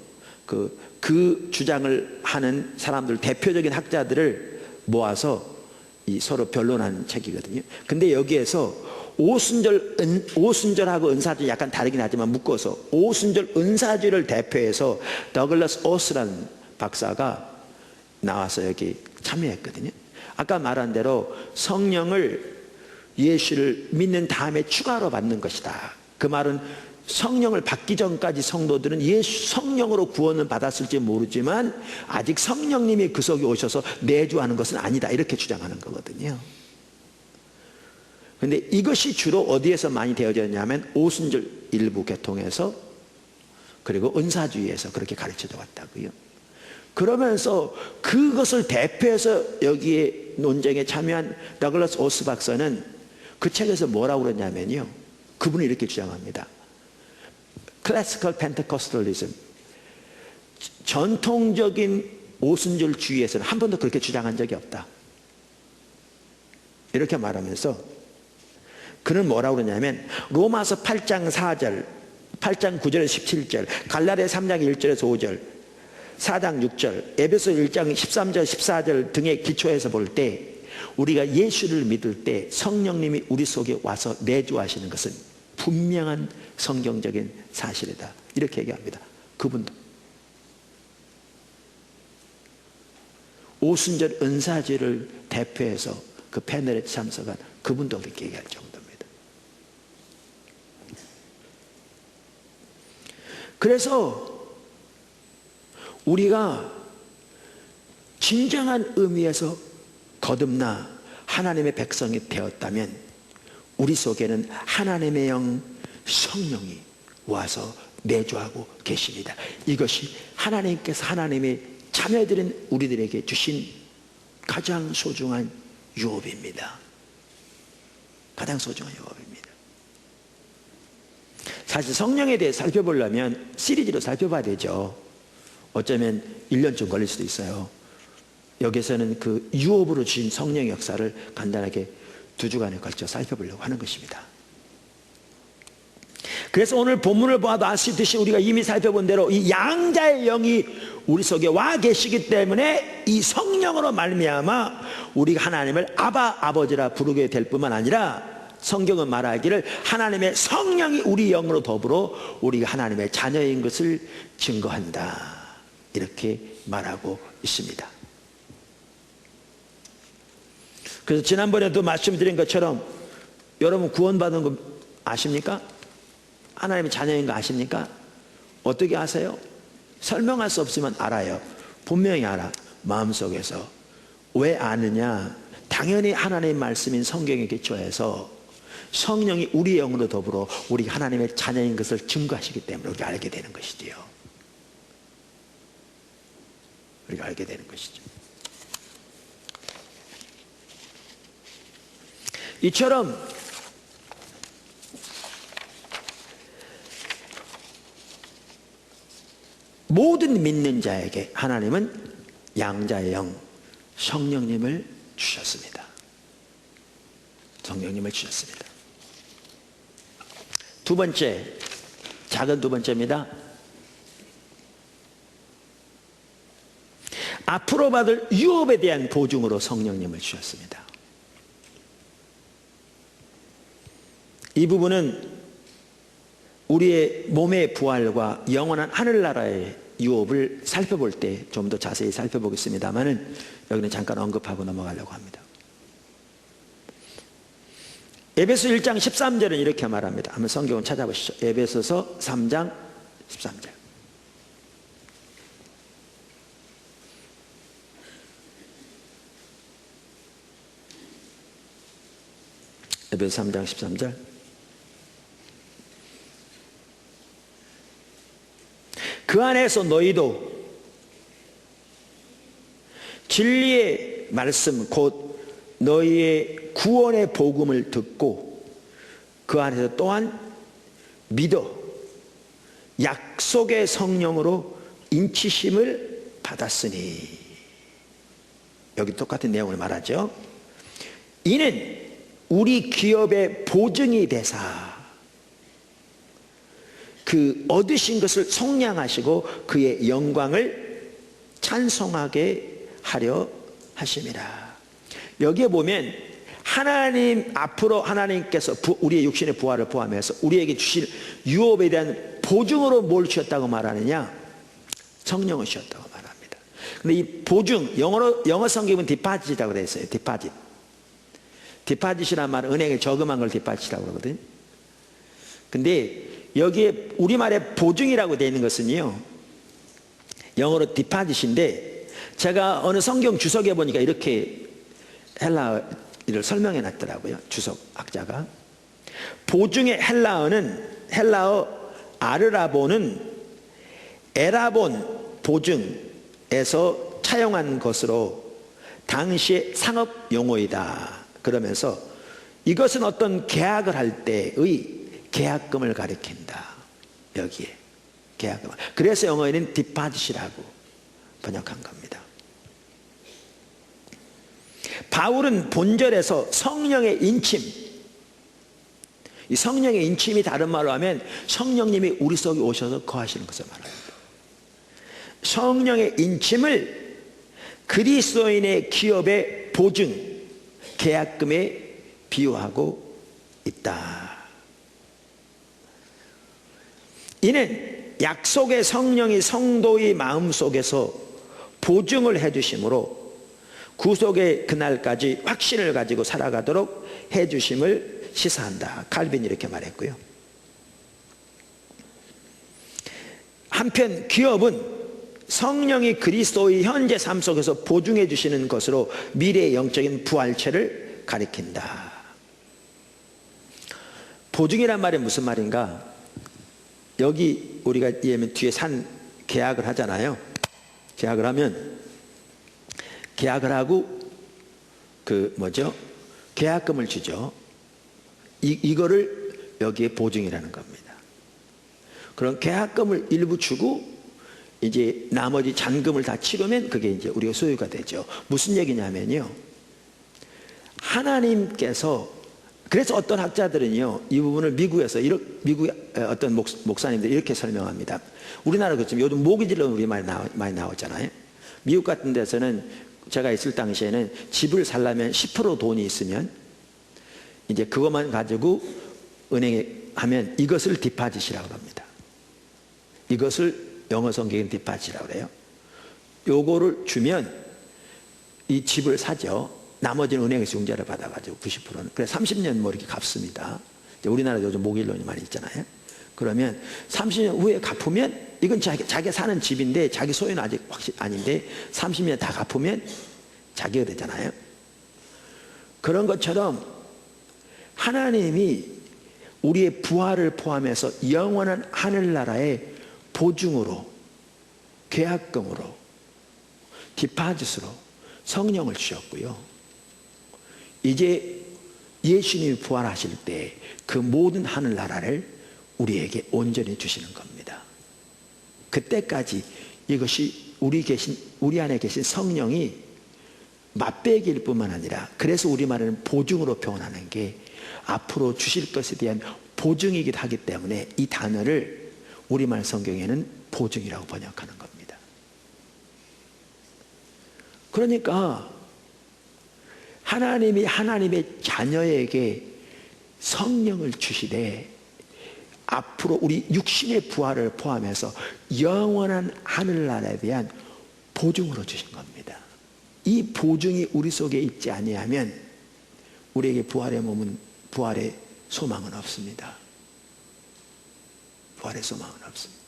그 주장을 하는 사람들, 대표적인 학자들을 모아서 서로 변론하는 책이거든요. 근데 여기에서 오순절하고 은사주의 약간 다르긴 하지만 묶어서 오순절 은사주의를 대표해서 더글라스 오스라는 박사가 나와서 여기 참여했거든요. 아까 말한 대로 성령을 예수를 믿는 다음에 추가로 받는 것이다. 그 말은 성령을 받기 전까지 성도들은 예수 성령으로 구원을 받았을지 모르지만 아직 성령님이 그 속에 오셔서 내주하는 것은 아니다, 이렇게 주장하는 거거든요. 근데 이것이 주로 어디에서 많이 되어졌냐면 오순절 일부 계통에서, 그리고 은사주의에서 그렇게 가르쳐져 왔다고요. 그러면서 그것을 대표해서 여기에 논쟁에 참여한 더글라스 오스 박사는 그 책에서 뭐라고 그러냐면요, 그분이 이렇게 주장합니다. 클래시컬 펜테코스탈리즘, 전통적인 오순절주의에서는 한 번도 그렇게 주장한 적이 없다, 이렇게 말하면서 그는 뭐라고 그러냐면 로마서 8장 4절, 8장 9절에서 17절, 갈라디아 3장 1절에서 5절, 4장 6절, 에베소 1장 13절 14절 등의 기초에서 볼 때 우리가 예수를 믿을 때 성령님이 우리 속에 와서 내주하시는 것은 분명한 성경적인 사실이다, 이렇게 얘기합니다. 그분도 오순절 은사제를 대표해서 그 패널에 참석한 그분도 그렇게 얘기할 정도입니다. 그래서 우리가 진정한 의미에서 거듭나 하나님의 백성이 되었다면 우리 속에는 하나님의 영 성령이 와서 내주하고 계십니다. 이것이 하나님께서 하나님의 자녀들인 우리들에게 주신 가장 소중한 유업입니다. 가장 소중한 유업입니다. 사실 성령에 대해 살펴보려면 시리즈로 살펴봐야 되죠. 어쩌면 1년쯤 걸릴 수도 있어요. 여기서는 그 유업으로 주신 성령의 역사를 간단하게 2주간에 걸쳐 살펴보려고 하는 것입니다. 그래서 오늘 본문을 보아도 아시듯이 우리가 이미 살펴본 대로 이 양자의 영이 우리 속에 와 계시기 때문에 이 성령으로 말미암아 우리가 하나님을 아바 아버지라 부르게 될 뿐만 아니라 성경은 말하기를 하나님의 성령이 우리 영으로 더불어 우리가 하나님의 자녀인 것을 증거한다, 이렇게 말하고 있습니다. 그래서 지난번에도 말씀드린 것처럼 여러분 구원받은 거 아십니까? 하나님의 자녀인 거 아십니까? 어떻게 아세요? 설명할 수 없으면 알아요. 분명히 알아, 마음속에서. 왜 아느냐? 당연히 하나님의 말씀인 성경에 기초해서 성령이 우리 영으로 더불어 우리가 하나님의 자녀인 것을 증거하시기 때문에 우리가 알게 되는 것이지요. 우리가 알게 되는 것이죠. 이처럼 모든 믿는 자에게 하나님은 양자의 영 성령님을 주셨습니다. 성령님을 주셨습니다. 두 번째, 작은 두 번째입니다. 앞으로 받을 유업에 대한 보증으로 성령님을 주셨습니다. 이 부분은 우리의 몸의 부활과 영원한 하늘나라의 유업을 살펴볼 때 좀 더 자세히 살펴보겠습니다만은 여기는 잠깐 언급하고 넘어가려고 합니다. 에베소 1장 13절은 이렇게 말합니다. 한번 성경을 찾아보시죠. 에베소서 3장 13절. 에베소 3장 13절. 그 안에서 너희도 진리의 말씀 곧 너희의 구원의 복음을 듣고 그 안에서 또한 믿어 약속의 성령으로 인치심을 받았으니, 여기 똑같은 내용을 말하죠. 이는 우리 기업의 보증이 되사 그 얻으신 것을 속량하시고 그의 영광을 찬송하게 하려 하심이라. 여기에 보면 하나님 앞으로 하나님께서 우리의 육신의 부활을 포함해서 우리에게 주실 유업에 대한 보증으로 뭘 주셨다고 말하느냐? 성령을 주셨다고 말합니다. 근데 이 보증, 영어 성경은 디파짓이라고 되어 있어요. 디파짓. 디파짓이란 말은 은행에 저금한 걸 디파짓이라고 그러거든. 근데 여기에 우리말에 보증이라고 되어 있는 것은요, 영어로 디파짓인데 제가 어느 성경 주석에 보니까 이렇게 헬라 이를 설명해 놨더라고요. 주석학자가. 보증의 헬라어 아르라본은 에라본 보증에서 차용한 것으로 당시의 상업 용어이다. 그러면서 이것은 어떤 계약을 할 때의 계약금을 가리킨다. 여기에 계약금. 그래서 영어에는 디파짓이라고 번역한 겁니다. 바울은 본절에서 성령의 인침, 이 성령의 인침이 다른 말로 하면 성령님이 우리 속에 오셔서 거하시는 것을 말합니다. 성령의 인침을 그리스도인의 기업의 보증, 계약금에 비유하고 있다. 이는 약속의 성령이 성도의 마음속에서 보증을 해주심으로 구속의 그날까지 확신을 가지고 살아가도록 해주심을 시사한다. 칼빈이 이렇게 말했고요. 한편 기업은 성령이 그리스도의 현재 삶 속에서 보증해 주시는 것으로 미래의 영적인 부활체를 가리킨다. 보증이란 말이 무슨 말인가? 여기 우리가 이해하면 뒤에 산 계약을 하잖아요. 계약을 하면 계약을 하고 계약금을 주죠. 이거를 여기에 보증이라는 겁니다. 그런 계약금을 일부 주고 이제 나머지 잔금을 다 치르면 그게 이제 우리가 소유가 되죠. 무슨 얘기냐면요. 하나님께서, 그래서 어떤 학자들은요, 이 부분을 미국에서 미국 어떤 목사님들이 이렇게 설명합니다. 우리나라 그렇지만 요즘 모기지로 우리 많이 나오잖아요. 미국 같은 데서는 제가 있을 당시에는 집을 살려면 10% 돈이 있으면 이제 그것만 가지고 은행에 하면 이것을 디파짓이라고 합니다. 이것을 영어 성경은 디파짓이라고 그래요. 요거를 주면 이 집을 사죠. 나머지는 은행에서 융자를 받아가지고 90%는. 그래서 30년 뭐 이렇게 갚습니다. 우리나라도 요즘 모길론이 많이 있잖아요. 그러면 30년 후에 갚으면 이건 자기 사는 집인데 자기 소유는 아직 확실히 아닌데 30년 다 갚으면 자기가 되잖아요. 그런 것처럼 하나님이 우리의 부활을 포함해서 영원한 하늘나라의 보증으로, 계약금으로, 디파짓으로 성령을 주셨고요. 이제 예수님이 부활하실 때 그 모든 하늘나라를 우리에게 온전히 주시는 겁니다. 그때까지 이것이 우리 안에 계신 성령이 맛배기일 뿐만 아니라, 그래서 우리말에는 보증으로 표현하는 게 앞으로 주실 것에 대한 보증이기도 하기 때문에 이 단어를 우리말 성경에는 보증이라고 번역하는 겁니다. 그러니까 하나님이 하나님의 자녀에게 성령을 주시되 앞으로 우리 육신의 부활을 포함해서 영원한 하늘나라에 대한 보증으로 주신 겁니다. 이 보증이 우리 속에 있지 아니하면 우리에게 부활의 몸은, 부활의 소망은 없습니다. 부활의 소망은 없습니다.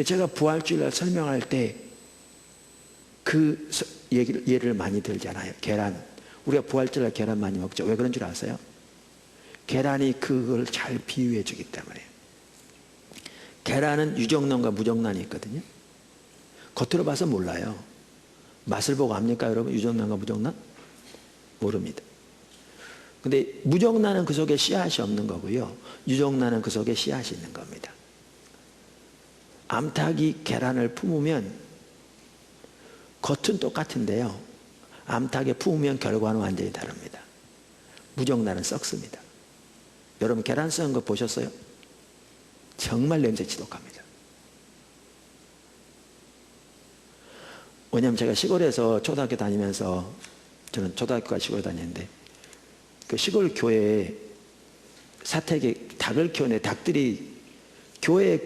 제가 부활주일날 설명할 때 그 예를 많이 들잖아요. 계란. 우리가 부활주일날 계란 많이 먹죠. 왜 그런 줄 아세요? 계란이 그걸 잘 비유해 주기 때문에. 계란은 유정란과 무정란이 있거든요. 겉으로 봐서 몰라요. 맛을 보고 압니까 여러분? 유정란과 무정란? 모릅니다. 근데 무정란은 그 속에 씨앗이 없는 거고요. 유정란은 그 속에 씨앗이 있는 겁니다. 암탉이 계란을 품으면 겉은 똑같은데요. 암탉에 품으면 결과는 완전히 다릅니다. 무정란은 썩습니다. 여러분 계란 썩은 거 보셨어요? 정말 냄새 지독합니다. 왜냐하면 제가 시골에서 초등학교 다니면서, 저는 초등학교가 시골 다녔는데 그 시골 교회에 사택에 닭을 키우는 닭들이 교회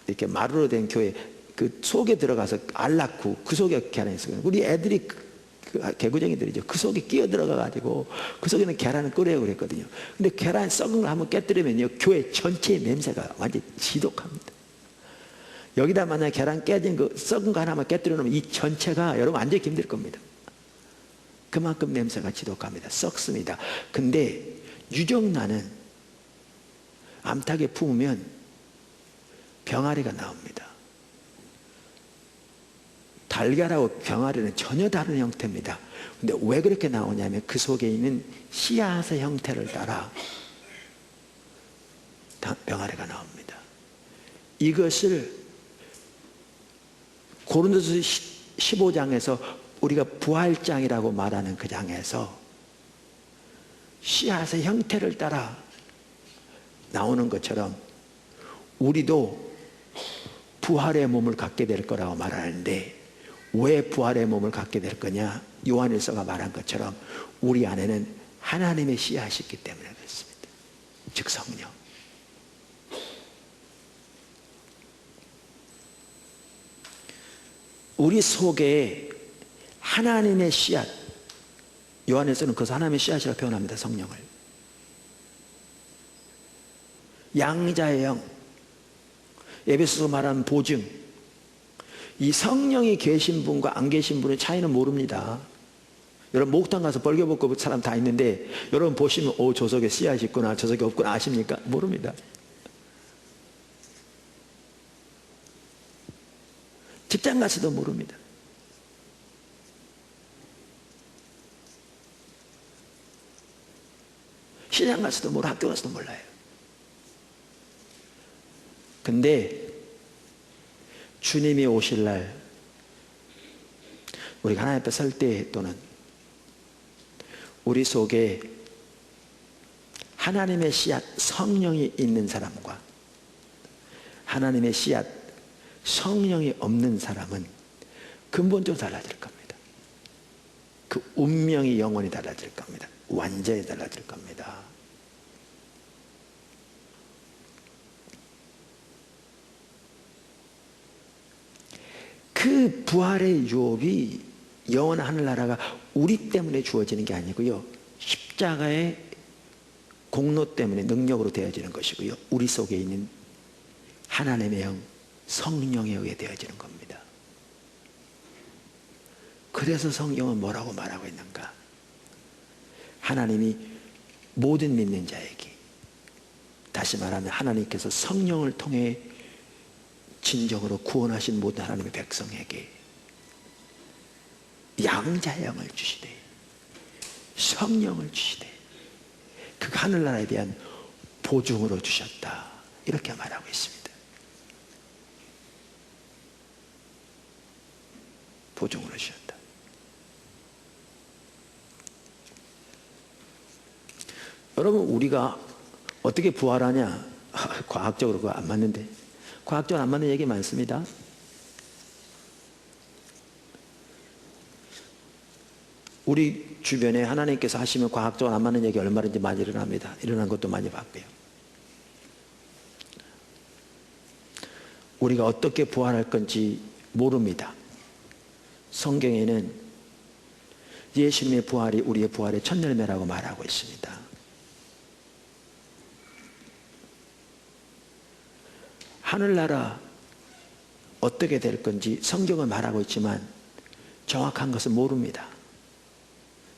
이렇게 마루로 된 교회 그 속에 들어가서 알 낳고 그 속에 계란이 있어요. 우리 애들이 개구쟁이들이죠. 그 속에 끼어 들어가가지고 그 속에는 계란을 끓여요 그랬거든요. 근데 계란 썩은 거 한번 깨뜨리면요 교회 전체의 냄새가 완전 지독합니다. 여기다 만약에 계란 깨진 거 썩은 거 하나만 깨뜨려 놓으면 이 전체가 여러분 앉기 힘들 겁니다. 그만큼 냄새가 지독합니다. 썩습니다. 근데 유정란은 암탉에 품으면 병아리가 나옵니다. 달걀하고 병아리는 전혀 다른 형태입니다. 근데 왜 그렇게 나오냐면 그 속에 있는 씨앗의 형태를 따라 병아리가 나옵니다. 이것을 고린도서 15장에서 우리가 부활장이라고 말하는 그 장에서 씨앗의 형태를 따라 나오는 것처럼 우리도 부활의 몸을 갖게 될 거라고 말하는데, 왜 부활의 몸을 갖게 될 거냐? 요한일서가 말한 것처럼 우리 안에는 하나님의 씨앗이 있기 때문에 그렇습니다. 즉 성령. 우리 속에 하나님의 씨앗, 요한에서는 그것을 하나님의 씨앗이라고 표현합니다. 성령을. 양자의 영, 에베소서 말하는 보증, 이 성령이 계신 분과 안 계신 분의 차이는 모릅니다. 여러분 목욕탕 가서 벌겨벗고 사람 다 있는데 여러분 보시면 저 속에 씨앗이 있구나 저 속에 없구나 아십니까? 모릅니다. 직장 가서도 모릅니다. 시장 가서도 모르고 학교 가서도 몰라요. 근데 주님이 오실 날 우리가 하나님 앞에 설 때 또는 우리 속에 하나님의 씨앗 성령이 있는 사람과 하나님의 씨앗 성령이 없는 사람은 근본적으로 달라질 겁니다. 그 운명이 영원히 달라질 겁니다. 완전히 달라질 겁니다. 그 부활의 유업이 영원한 하늘나라가 우리 때문에 주어지는 게 아니고요, 십자가의 공로 때문에 능력으로 되어지는 것이고요, 우리 속에 있는 하나님의 영 성령에 의해 되어지는 겁니다. 그래서 성경은 뭐라고 말하고 있는가? 하나님이 모든 믿는 자에게, 다시 말하면 하나님께서 성령을 통해 진정으로 구원하신 모든 하나님의 백성에게 양자영을 주시되 성령을 주시되 그 하늘나라에 대한 보증으로 주셨다, 이렇게 말하고 있습니다. 보증으로 주셨다. 여러분 우리가 어떻게 부활하냐? 과학적으로 그거 안 맞는데. 과학적으로 안 맞는 얘기 많습니다. 우리 주변에 하나님께서 하시면 과학적으로 안 맞는 얘기 얼마든지 많이 일어납니다. 일어난 것도 많이 봤고요. 우리가 어떻게 부활할 건지 모릅니다. 성경에는 예수님의 부활이 우리의 부활의 첫 열매라고 말하고 있습니다. 하늘나라 어떻게 될 건지 성경은 말하고 있지만 정확한 것은 모릅니다.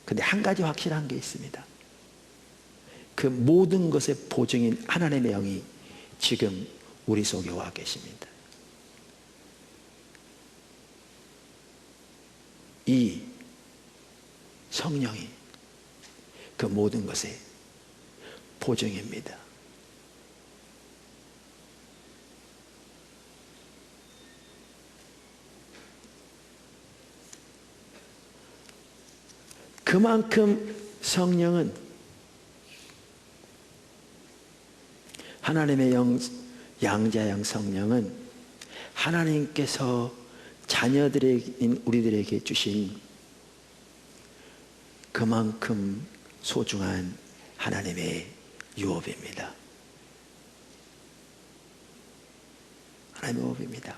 근데 한 가지 확실한 게 있습니다. 그 모든 것의 보증인 하나님의 영이 지금 우리 속에 와 계십니다. 이 성령이 그 모든 것의 보증입니다. 그만큼 성령은 하나님의 영, 양자영 성령은 하나님께서 자녀들인 우리들에게 주신 그만큼 소중한 하나님의 유업입니다. 하나님의 유업입니다.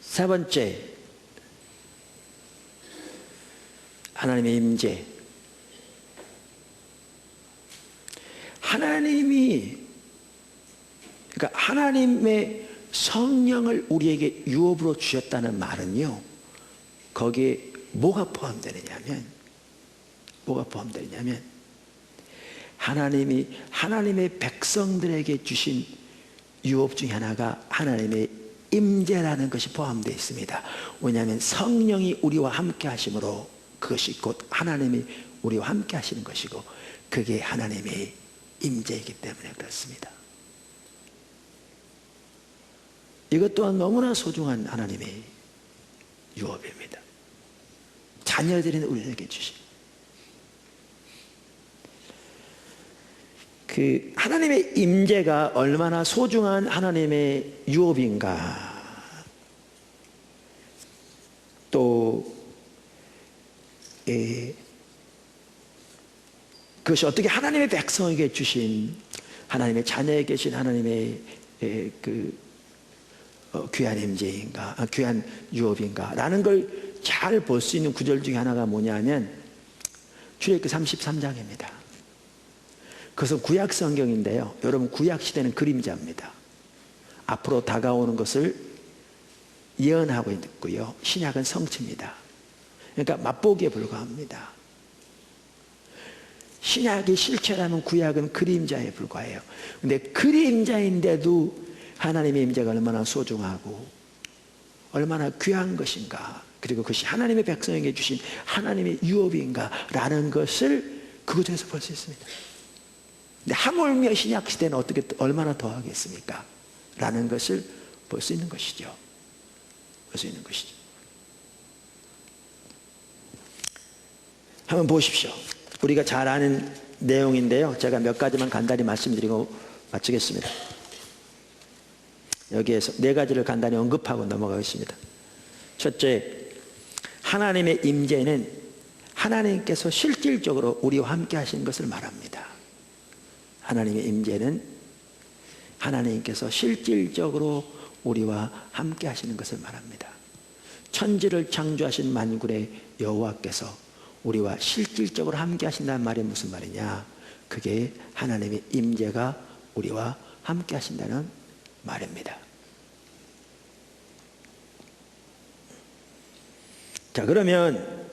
세 번째, 하나님의 임재. 하나님이, 그러니까 하나님의 성령을 우리에게 유업으로 주셨다는 말은요, 거기에 뭐가 포함되느냐면 하나님의 백성들에게 주신 유업 중에 하나가 하나님의 임재라는 것이 포함되어 있습니다. 왜냐하면 성령이 우리와 함께 하심으로 그것이 곧 하나님이 우리와 함께 하시는 것이고, 그게 하나님의 임재이기 때문에 그렇습니다. 이것 또한 너무나 소중한 하나님의 유업입니다. 자녀들인 우리에게 주신 그 하나님의 임재가 얼마나 소중한 하나님의 유업인가. 또 그것이 어떻게 하나님의 백성에게 주신, 하나님의 자녀에 계신 하나님의 귀한 임재인가, 귀한 유업인가 라는 걸 잘 볼 수 있는 구절 중에 하나가 뭐냐면 출애굽기 33장입니다. 그것은 구약 성경인데요, 여러분 구약 시대는 그림자입니다. 앞으로 다가오는 것을 예언하고 있고요, 신약은 성취입니다. 그러니까 맛보기에 불과합니다. 신약이 실체라면 구약은 그림자에 불과해요. 근데 그림자인데도 하나님의 임재가 얼마나 소중하고 얼마나 귀한 것인가, 그리고 그것이 하나님의 백성에게 주신 하나님의 유업인가 라는 것을 그곳에서 볼 수 있습니다. 근데 하물며 신약 시대는 어떻게 얼마나 더 하겠습니까? 라는 것을 볼 수 있는 것이죠. 한번 보십시오. 우리가 잘 아는 내용인데요, 제가 몇 가지만 간단히 말씀드리고 마치겠습니다. 여기에서 네 가지를 간단히 언급하고 넘어가겠습니다. 첫째, 하나님의 임재는 하나님께서 실질적으로 우리와 함께 하시는 것을 말합니다. 하나님의 임재는 하나님께서 실질적으로 우리와 함께 하시는 것을 말합니다. 천지를 창조하신 만군의 여호와께서 우리와 실질적으로 함께 하신다는 말이 무슨 말이냐? 그게 하나님의 임재가 우리와 함께 하신다는 말입니다. 자, 그러면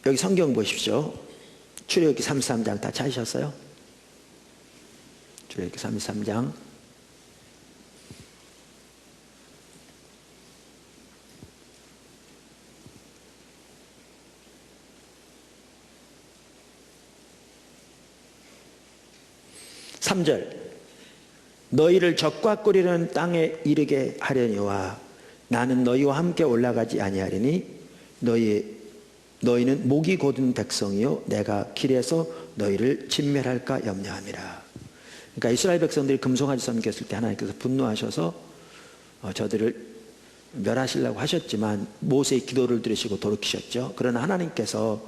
여기 성경 보십시오. 출애굽기 33장 다 찾으셨어요? 출애굽기 33장 3절, 너희를 적과 꿀이는 땅에 이르게 하려니와 나는 너희와 함께 올라가지 아니하리니 너희는 목이 곧은 백성이요 내가 길에서 너희를 진멸할까 염려함이라. 그러니까 이스라엘 백성들이 금송아지 섬겼을 때 하나님께서 분노하셔서 저들을 멸하시려고 하셨지만 모세의 기도를 들으시고 돌이키셨죠. 그러나 하나님께서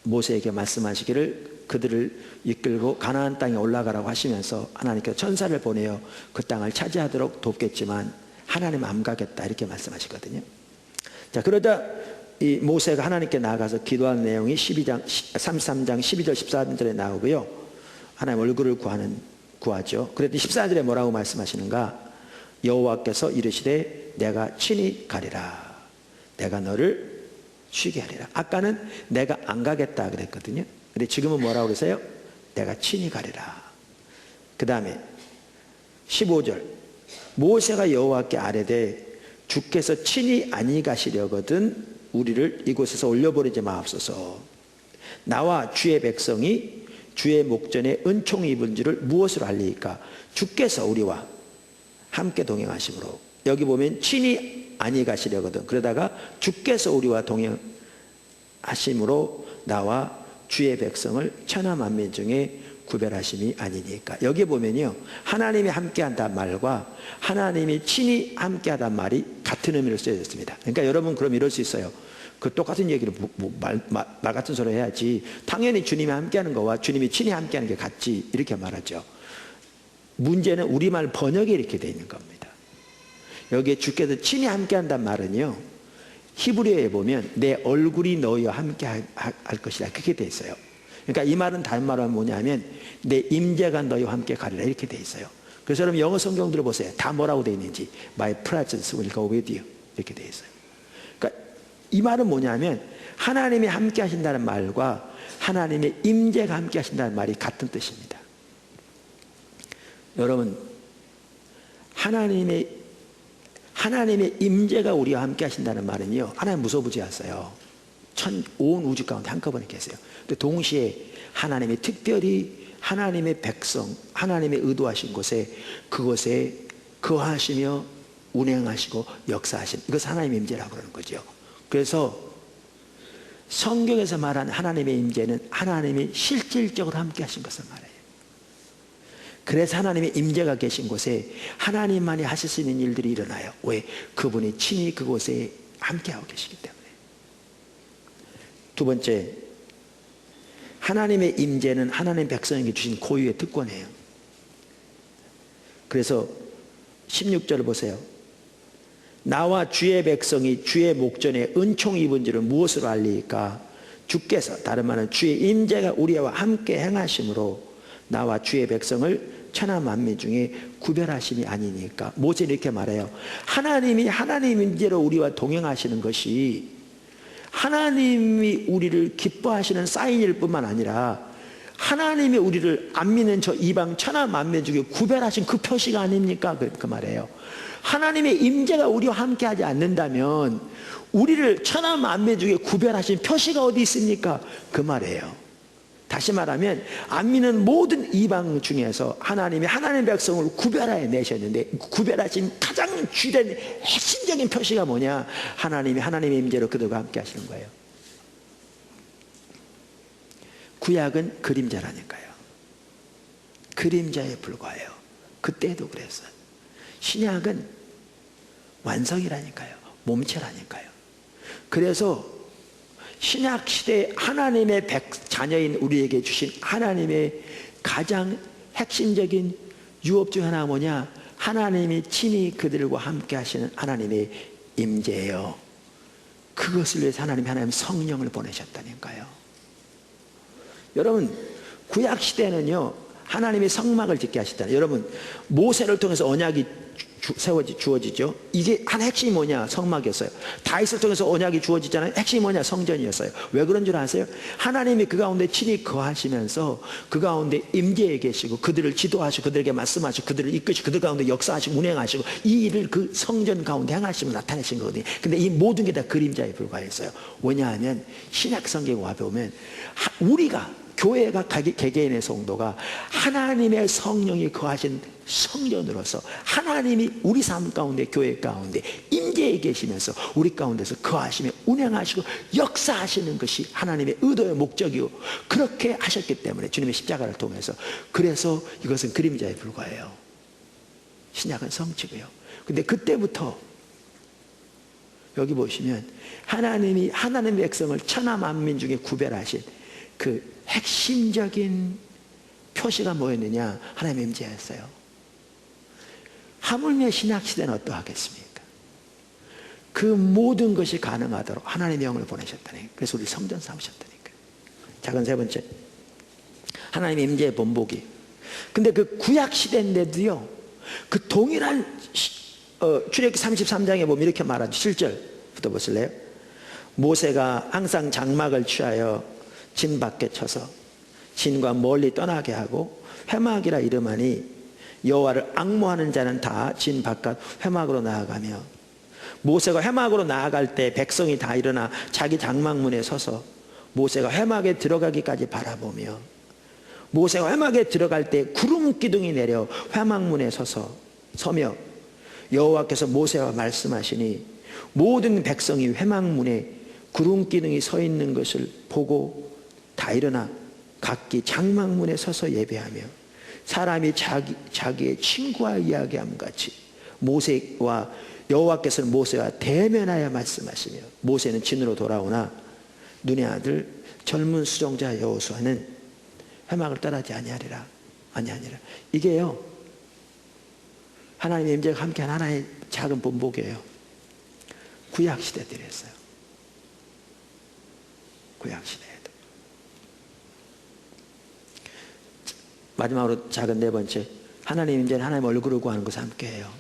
모세에게 말씀하시기를 그들을 이끌고 가나안 땅에 올라가라고 하시면서 하나님께서 천사를 보내어 그 땅을 차지하도록 돕겠지만 하나님 안 가겠다 이렇게 말씀하시거든요. 자, 그러자 이 모세가 하나님께 나아가서 기도한 내용이 33장 12절 14절에 나오고요, 하나님 얼굴을 구하죠. 그랬더니 14절에 뭐라고 말씀하시는가? 여호와께서 이르시되 내가 친히 가리라. 내가 너를 쉬게 하리라. 아까는 내가 안 가겠다 그랬거든요. 근데 지금은 뭐라고 그러세요? 내가 친히 가리라. 그 다음에 15절, 모세가 여호와께 아뢰되 주께서 친히 아니 가시려거든 우리를 이곳에서 올려버리지 마옵소서. 나와 주의 백성이 주의 목전에 은총을 입은 줄을 무엇으로 알리이까? 주께서 우리와 함께 동행하심으로. 여기 보면 친히 아니 가시려거든, 그러다가 주께서 우리와 동행하심으로 나와 주의 백성을 천하 만민 중에 구별하심이 아니니까. 여기 보면요, 하나님이 함께한다는 말과 하나님이 친히 함께하다는 말이 같은 의미로 쓰여졌습니다. 그러니까 여러분 그럼 이럴 수 있어요. 그 똑같은 얘기를 말 같은 소리 해야지, 당연히 주님이 함께하는 거와 주님이 친히 함께하는 게 같지 이렇게 말하죠. 문제는 우리말 번역이 이렇게 되어 있는 겁니다. 여기에 주께서 친히 함께한다는 말은요, 히브리어에 보면 내 얼굴이 너희와 함께 할 것이다 그렇게 돼 있어요. 그러니까 이 말은 다른 말로 하면 뭐냐면 내 임재가 너희와 함께 가리라 이렇게 돼 있어요. 그래서 여러분 영어 성경 들어보세요. 다 뭐라고 되어 있는지. My presence will go with you. 이렇게 되어 있어요. 그러니까 이 말은 뭐냐면 하나님이 함께 하신다는 말과 하나님의 임재가 함께 하신다는 말이 같은 뜻입니다. 여러분, 하나님의 임재가 우리와 함께 하신다는 말은요, 하나님 무소부지하세요. 온 우주 가운데 한꺼번에 계세요. 근데 동시에 하나님이 특별히 하나님의 백성, 하나님의 의도하신 곳에 그곳에 거하시며 운행하시고 역사하신, 이것을 하나님의 임재라고 그러는 거죠. 그래서 성경에서 말하는 하나님의 임재는 하나님이 실질적으로 함께 하신 것을 말해요. 그래서 하나님의 임재가 계신 곳에 하나님만이 하실 수 있는 일들이 일어나요. 왜? 그분이 친히 그곳에 함께하고 계시기 때문에. 두 번째, 하나님의 임재는 하나님 백성에게 주신 고유의 특권이에요. 그래서 16절을 보세요. 나와 주의 백성이 주의 목전에 은총 입은 줄을 무엇으로 알리까? 주께서, 다른 말은 주의 임재가 우리와 함께 행하심으로 나와 주의 백성을 천하 만민 중에 구별하심이 아니니까. 모세는 이렇게 말해요. 하나님이 하나님 임재로 우리와 동행하시는 것이 하나님이 우리를 기뻐하시는 사인일 뿐만 아니라 하나님이 우리를 안 믿는 저 이방 천하 만민 중에 구별하신 그 표시가 아닙니까? 그 말이에요. 하나님의 임재가 우리와 함께하지 않는다면 우리를 천하 만민 중에 구별하신 표시가 어디 있습니까? 그 말이에요. 다시 말하면 안 믿는 모든 이방 중에서 하나님이 하나님의 백성을 구별하여 내셨는데, 구별하신 가장 주된 핵심적인 표시가 뭐냐? 하나님이 하나님의 임재로 그들과 함께 하시는 거예요. 구약은 그림자라니까요. 그림자에 불과해요. 그때도 그랬어요. 신약은 완성이라니까요. 몸체라니까요. 그래서 신약 시대 하나님의 자녀인 우리에게 주신 하나님의 가장 핵심적인 유업 중 하나가 뭐냐? 하나님이 친히 그들과 함께 하시는 하나님의 임재예요. 그것을 위해서 하나님 성령을 보내셨다니까요. 여러분, 구약 시대는요, 하나님의 성막을 짓게 하셨잖아요. 여러분, 모세를 통해서 언약이 주어지죠. 이게 한 핵심이 뭐냐? 성막이었어요. 다윗을 통해서 언약이 주어지잖아요. 핵심이 뭐냐? 성전이었어요. 왜 그런 줄 아세요? 하나님이 그 가운데 친히 거하시면서 그 가운데 임재해 계시고 그들을 지도하시고 그들에게 말씀하시고 그들을 이끄시고 그들 가운데 역사하시고 운행하시고 이 일을 그 성전 가운데 행하시고 나타내신 거거든요. 근데 이 모든 게 다 그림자에 불과했어요. 왜냐하면 신약 성경 와보면 우리가 교회가 개개인의 성도가 하나님의 성령이 거하신 성전으로서 하나님이 우리 삶 가운데 교회 가운데 임재해 계시면서 우리 가운데서 거하시며 운행하시고 역사하시는 것이 하나님의 의도의 목적이고 그렇게 하셨기 때문에 주님의 십자가를 통해서, 그래서 이것은 그림자에 불과해요. 신약은 성취고요. 근데 그때부터 여기 보시면 하나님이 하나님의 백성을 천하 만민 중에 구별하신 그 핵심적인 표시가 뭐였느냐? 하나님의 임재였어요. 하물며 신약시대는 어떠하겠습니까? 그 모든 것이 가능하도록 하나님의 영을 보내셨다니. 그래서 우리 성전 삼으셨다니까. 작은 세 번째, 하나님의 임재의 본보기. 근데 그 구약시대인데도요, 그 동일한 출애굽기 33장에 보면 이렇게 말하죠. 7절부터 보실래요? 모세가 항상 장막을 취하여 진 밖에 쳐서 진과 멀리 떠나게 하고 회막이라 이름하니 여호와를 앙모하는 자는 다 진 바깥 회막으로 나아가며, 모세가 회막으로 나아갈 때 백성이 다 일어나 자기 장막문에 서서 모세가 회막에 들어가기까지 바라보며, 모세가 회막에 들어갈 때 구름 기둥이 내려 회막문에 서며 여호와께서 모세와 말씀하시니 모든 백성이 회막문에 구름 기둥이 서 있는 것을 보고 다 일어나 각기 장막문에 서서 예배하며 사람이 자기의 친구와 이야기함 같이 모세와 여호와께서는 모세와 대면하여 말씀하시며, 모세는 진으로 돌아오나 눈의 아들 젊은 수종자 여호수아는 회막을 떠나지 아니하니라. 이게요, 하나님의 임재가 함께한 하나의 작은 본보기예요. 구약시대 때 이랬어요. 구약시대에도. 마지막으로 작은 네 번째, 하나님 임재는 하나님 얼굴을 구하는 것을 함께해요.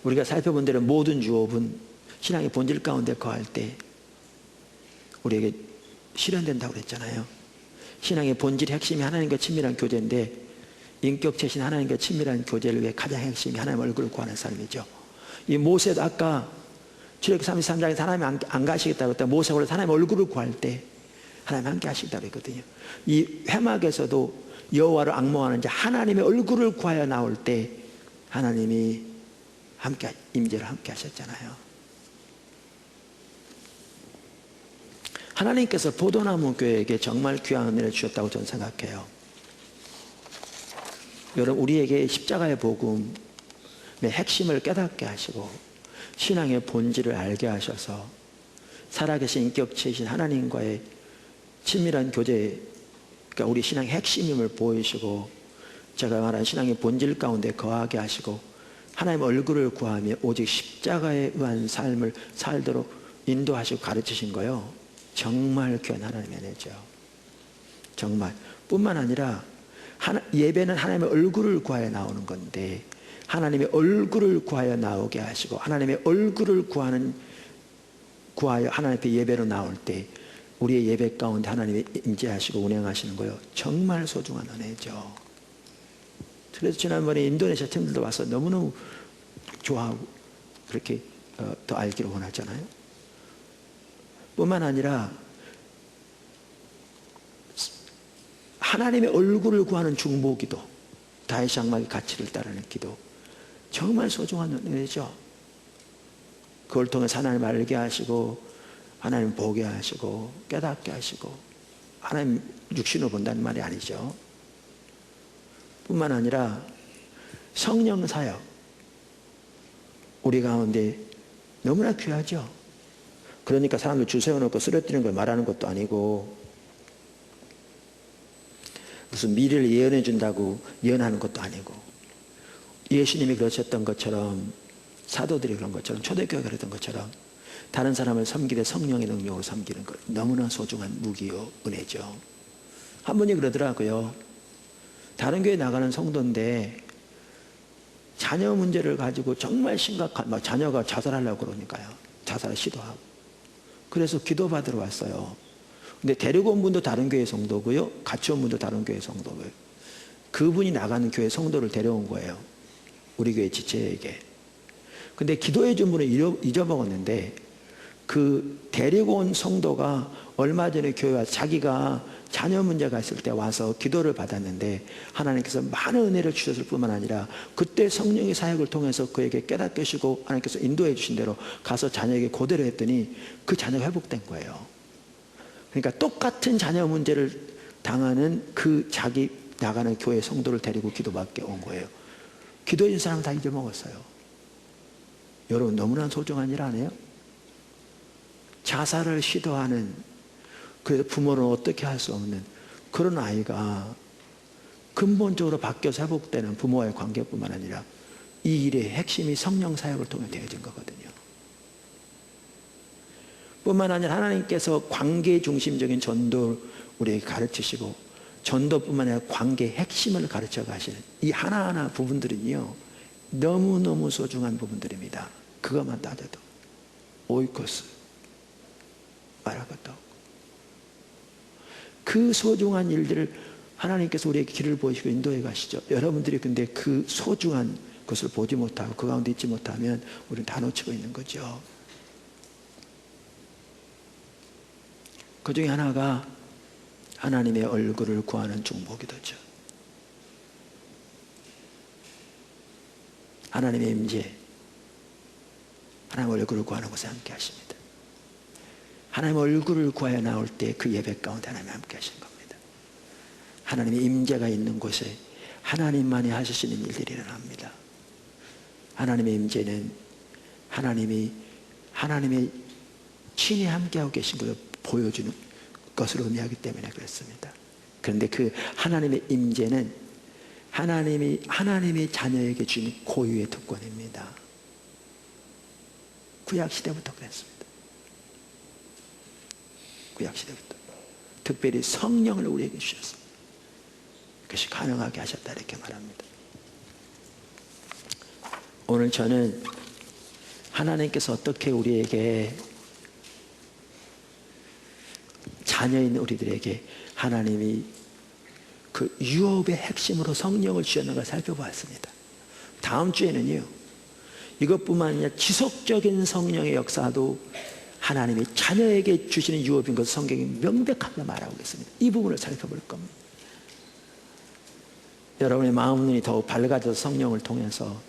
우리가 살펴본 대로 모든 유업은 신앙의 본질 가운데 거할 때 우리에게 실현된다고 그랬잖아요. 신앙의 본질의 핵심이 하나님과 친밀한 교제인데 인격체신 하나님과 친밀한 교제를 위해 가장 핵심이 하나님 얼굴을 구하는 삶이죠. 이 모세도 아까 출애굽기 33장에서 하나님 안 가시겠다고 했다. 모세가 원래 하나님 얼굴을 구할 때 하나님 함께 하시겠다고 했거든요. 이 회막에서도 여호와를 앙모하는 자 하나님의 얼굴을 구하여 나올 때 하나님이 함께 임재를 함께 하셨잖아요. 하나님께서 포도나무 교회에게 정말 귀한 은혜를 주셨다고 저는 생각해요. 여러분, 우리에게 십자가의 복음의 핵심을 깨닫게 하시고 신앙의 본질을 알게 하셔서 살아계신 인격체이신 하나님과의 친밀한 교제, 그러니까 우리 신앙의 핵심임을 보이시고 제가 말한 신앙의 본질 가운데 거하게 하시고 하나님의 얼굴을 구하며 오직 십자가에 의한 삶을 살도록 인도하시고 가르치신 거요. 정말 귀한 하나님의 은혜죠. 정말. 뿐만 아니라 예배는 하나님의 얼굴을 구하여 나오는 건데 하나님의 얼굴을 구하여 나오게 하시고 하나님의 얼굴을 구하여 하나님 앞에 예배로 나올 때 우리의 예배 가운데 하나님이 임재하시고 운행하시는 거요. 정말 소중한 은혜죠. 그래서 지난번에 인도네시아 팀들도 와서 너무너무 좋아하고 그렇게 더 알기를 원하잖아요. 뿐만 아니라 하나님의 얼굴을 구하는 중보기도, 다윗 장막의 가치를 따르는 기도, 정말 소중한 은혜죠. 그걸 통해서 하나님 알게 하시고 하나님 보게 하시고 깨닫게 하시고 하나님 육신으로 본다는 말이 아니죠. 뿐만 아니라 성령 사역, 우리 가운데 너무나 귀하죠. 그러니까 사람들 줄 세워놓고 쓰러뜨리는 걸 말하는 것도 아니고 무슨 미래를 예언해 준다고 예언하는 것도 아니고 예수님이 그러셨던 것처럼 사도들이 그런 것처럼 초대교회가 그랬던 것처럼 다른 사람을 섬기되 성령의 능력으로 섬기는 것 너무나 소중한 무기요 은혜죠. 한 분이 그러더라고요. 다른 교회 나가는 성도인데 자녀 문제를 가지고 정말 심각한 자녀가 자살하려고 그러니까요. 자살을 시도하고 그래서 기도받으러 왔어요. 근데 데리고 온 분도 다른 교회 성도고요. 같이 온 분도 다른 교회 성도고요. 그분이 나가는 교회 성도를 데려온 거예요. 우리 교회 지체에게. 근데 기도해 준 분을 잊어먹었는데 그 데리고 온 성도가 얼마 전에 교회 와서 자기가 자녀 문제가 있을 때 와서 기도를 받았는데 하나님께서 많은 은혜를 주셨을 뿐만 아니라 그때 성령의 사역을 통해서 그에게 깨닫게 하시고 하나님께서 인도해 주신 대로 가서 자녀에게 고대로 했더니 그 자녀가 회복된 거예요. 그러니까 똑같은 자녀 문제를 당하는 그 자기 나가는 교회 성도를 데리고 기도받게 온 거예요. 기도해 준 사람은 다 잊어먹었어요. 여러분 너무나 소중한 일 아니에요? 자살을 시도하는, 그래서 부모는 어떻게 할 수 없는 그런 아이가 근본적으로 바뀌어서 회복되는 부모와의 관계뿐만 아니라 이 일의 핵심이 성령 사역을 통해 되어진 거거든요. 뿐만 아니라 하나님께서 관계 중심적인 전도를 우리에게 가르치시고 전도뿐만 아니라 관계의 핵심을 가르쳐 가시는 이 하나하나 부분들은요 너무너무 소중한 부분들입니다. 그것만 따져도 오이코스 말할 것도 없고 그 소중한 일들을 하나님께서 우리에게 길을 보이시고 인도해 가시죠. 여러분들이 근데 그 소중한 것을 보지 못하고 그 가운데 있지 못하면 우리는 다 놓치고 있는 거죠. 그 중에 하나가 하나님의 얼굴을 구하는 중보기도죠. 하나님의 임재, 하나님의 얼굴을 구하는 곳에 함께 하십니다. 하나님의 얼굴을 구하여 나올 때 그 예배 가운데 하나님이 함께 하시는 겁니다. 하나님의 임재가 있는 곳에 하나님만이 하시는 일들이 일어납니다. 하나님의 임재는 하나님의 친히 함께하고 계신 것을 보여주는 것을 의미하기 때문에 그렇습니다. 그런데 그 하나님의 임재는 하나님의 자녀에게 주는 고유의 특권입니다. 구약시대부터 그랬습니다. 구약시대부터 특별히 성령을 우리에게 주셨습니다. 그것이 가능하게 하셨다 이렇게 말합니다. 오늘 저는 하나님께서 어떻게 우리에게 자녀인 우리들에게 하나님이 그 유업의 핵심으로 성령을 주셨는가 살펴보았습니다. 다음 주에는요, 이것뿐만 아니라 지속적인 성령의 역사도 하나님이 자녀에게 주시는 유업인 것을 성경이 명백하게 말하고 있습니다. 이 부분을 살펴볼 겁니다. 여러분의 마음 눈이 더욱 밝아져서 성령을 통해서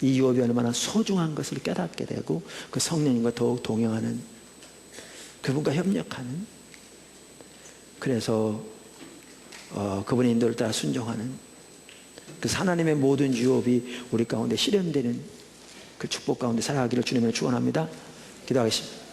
이 유업이 얼마나 소중한 것을 깨닫게 되고 그 성령님과 더욱 동행하는, 그분과 협력하는, 그래서 그분의 인도를 따라 순종하는, 그 하나님의 모든 유업이 우리 가운데 실현되는 그 축복 가운데 살아가기를 주님을 축원합니다. 기도하겠습니다.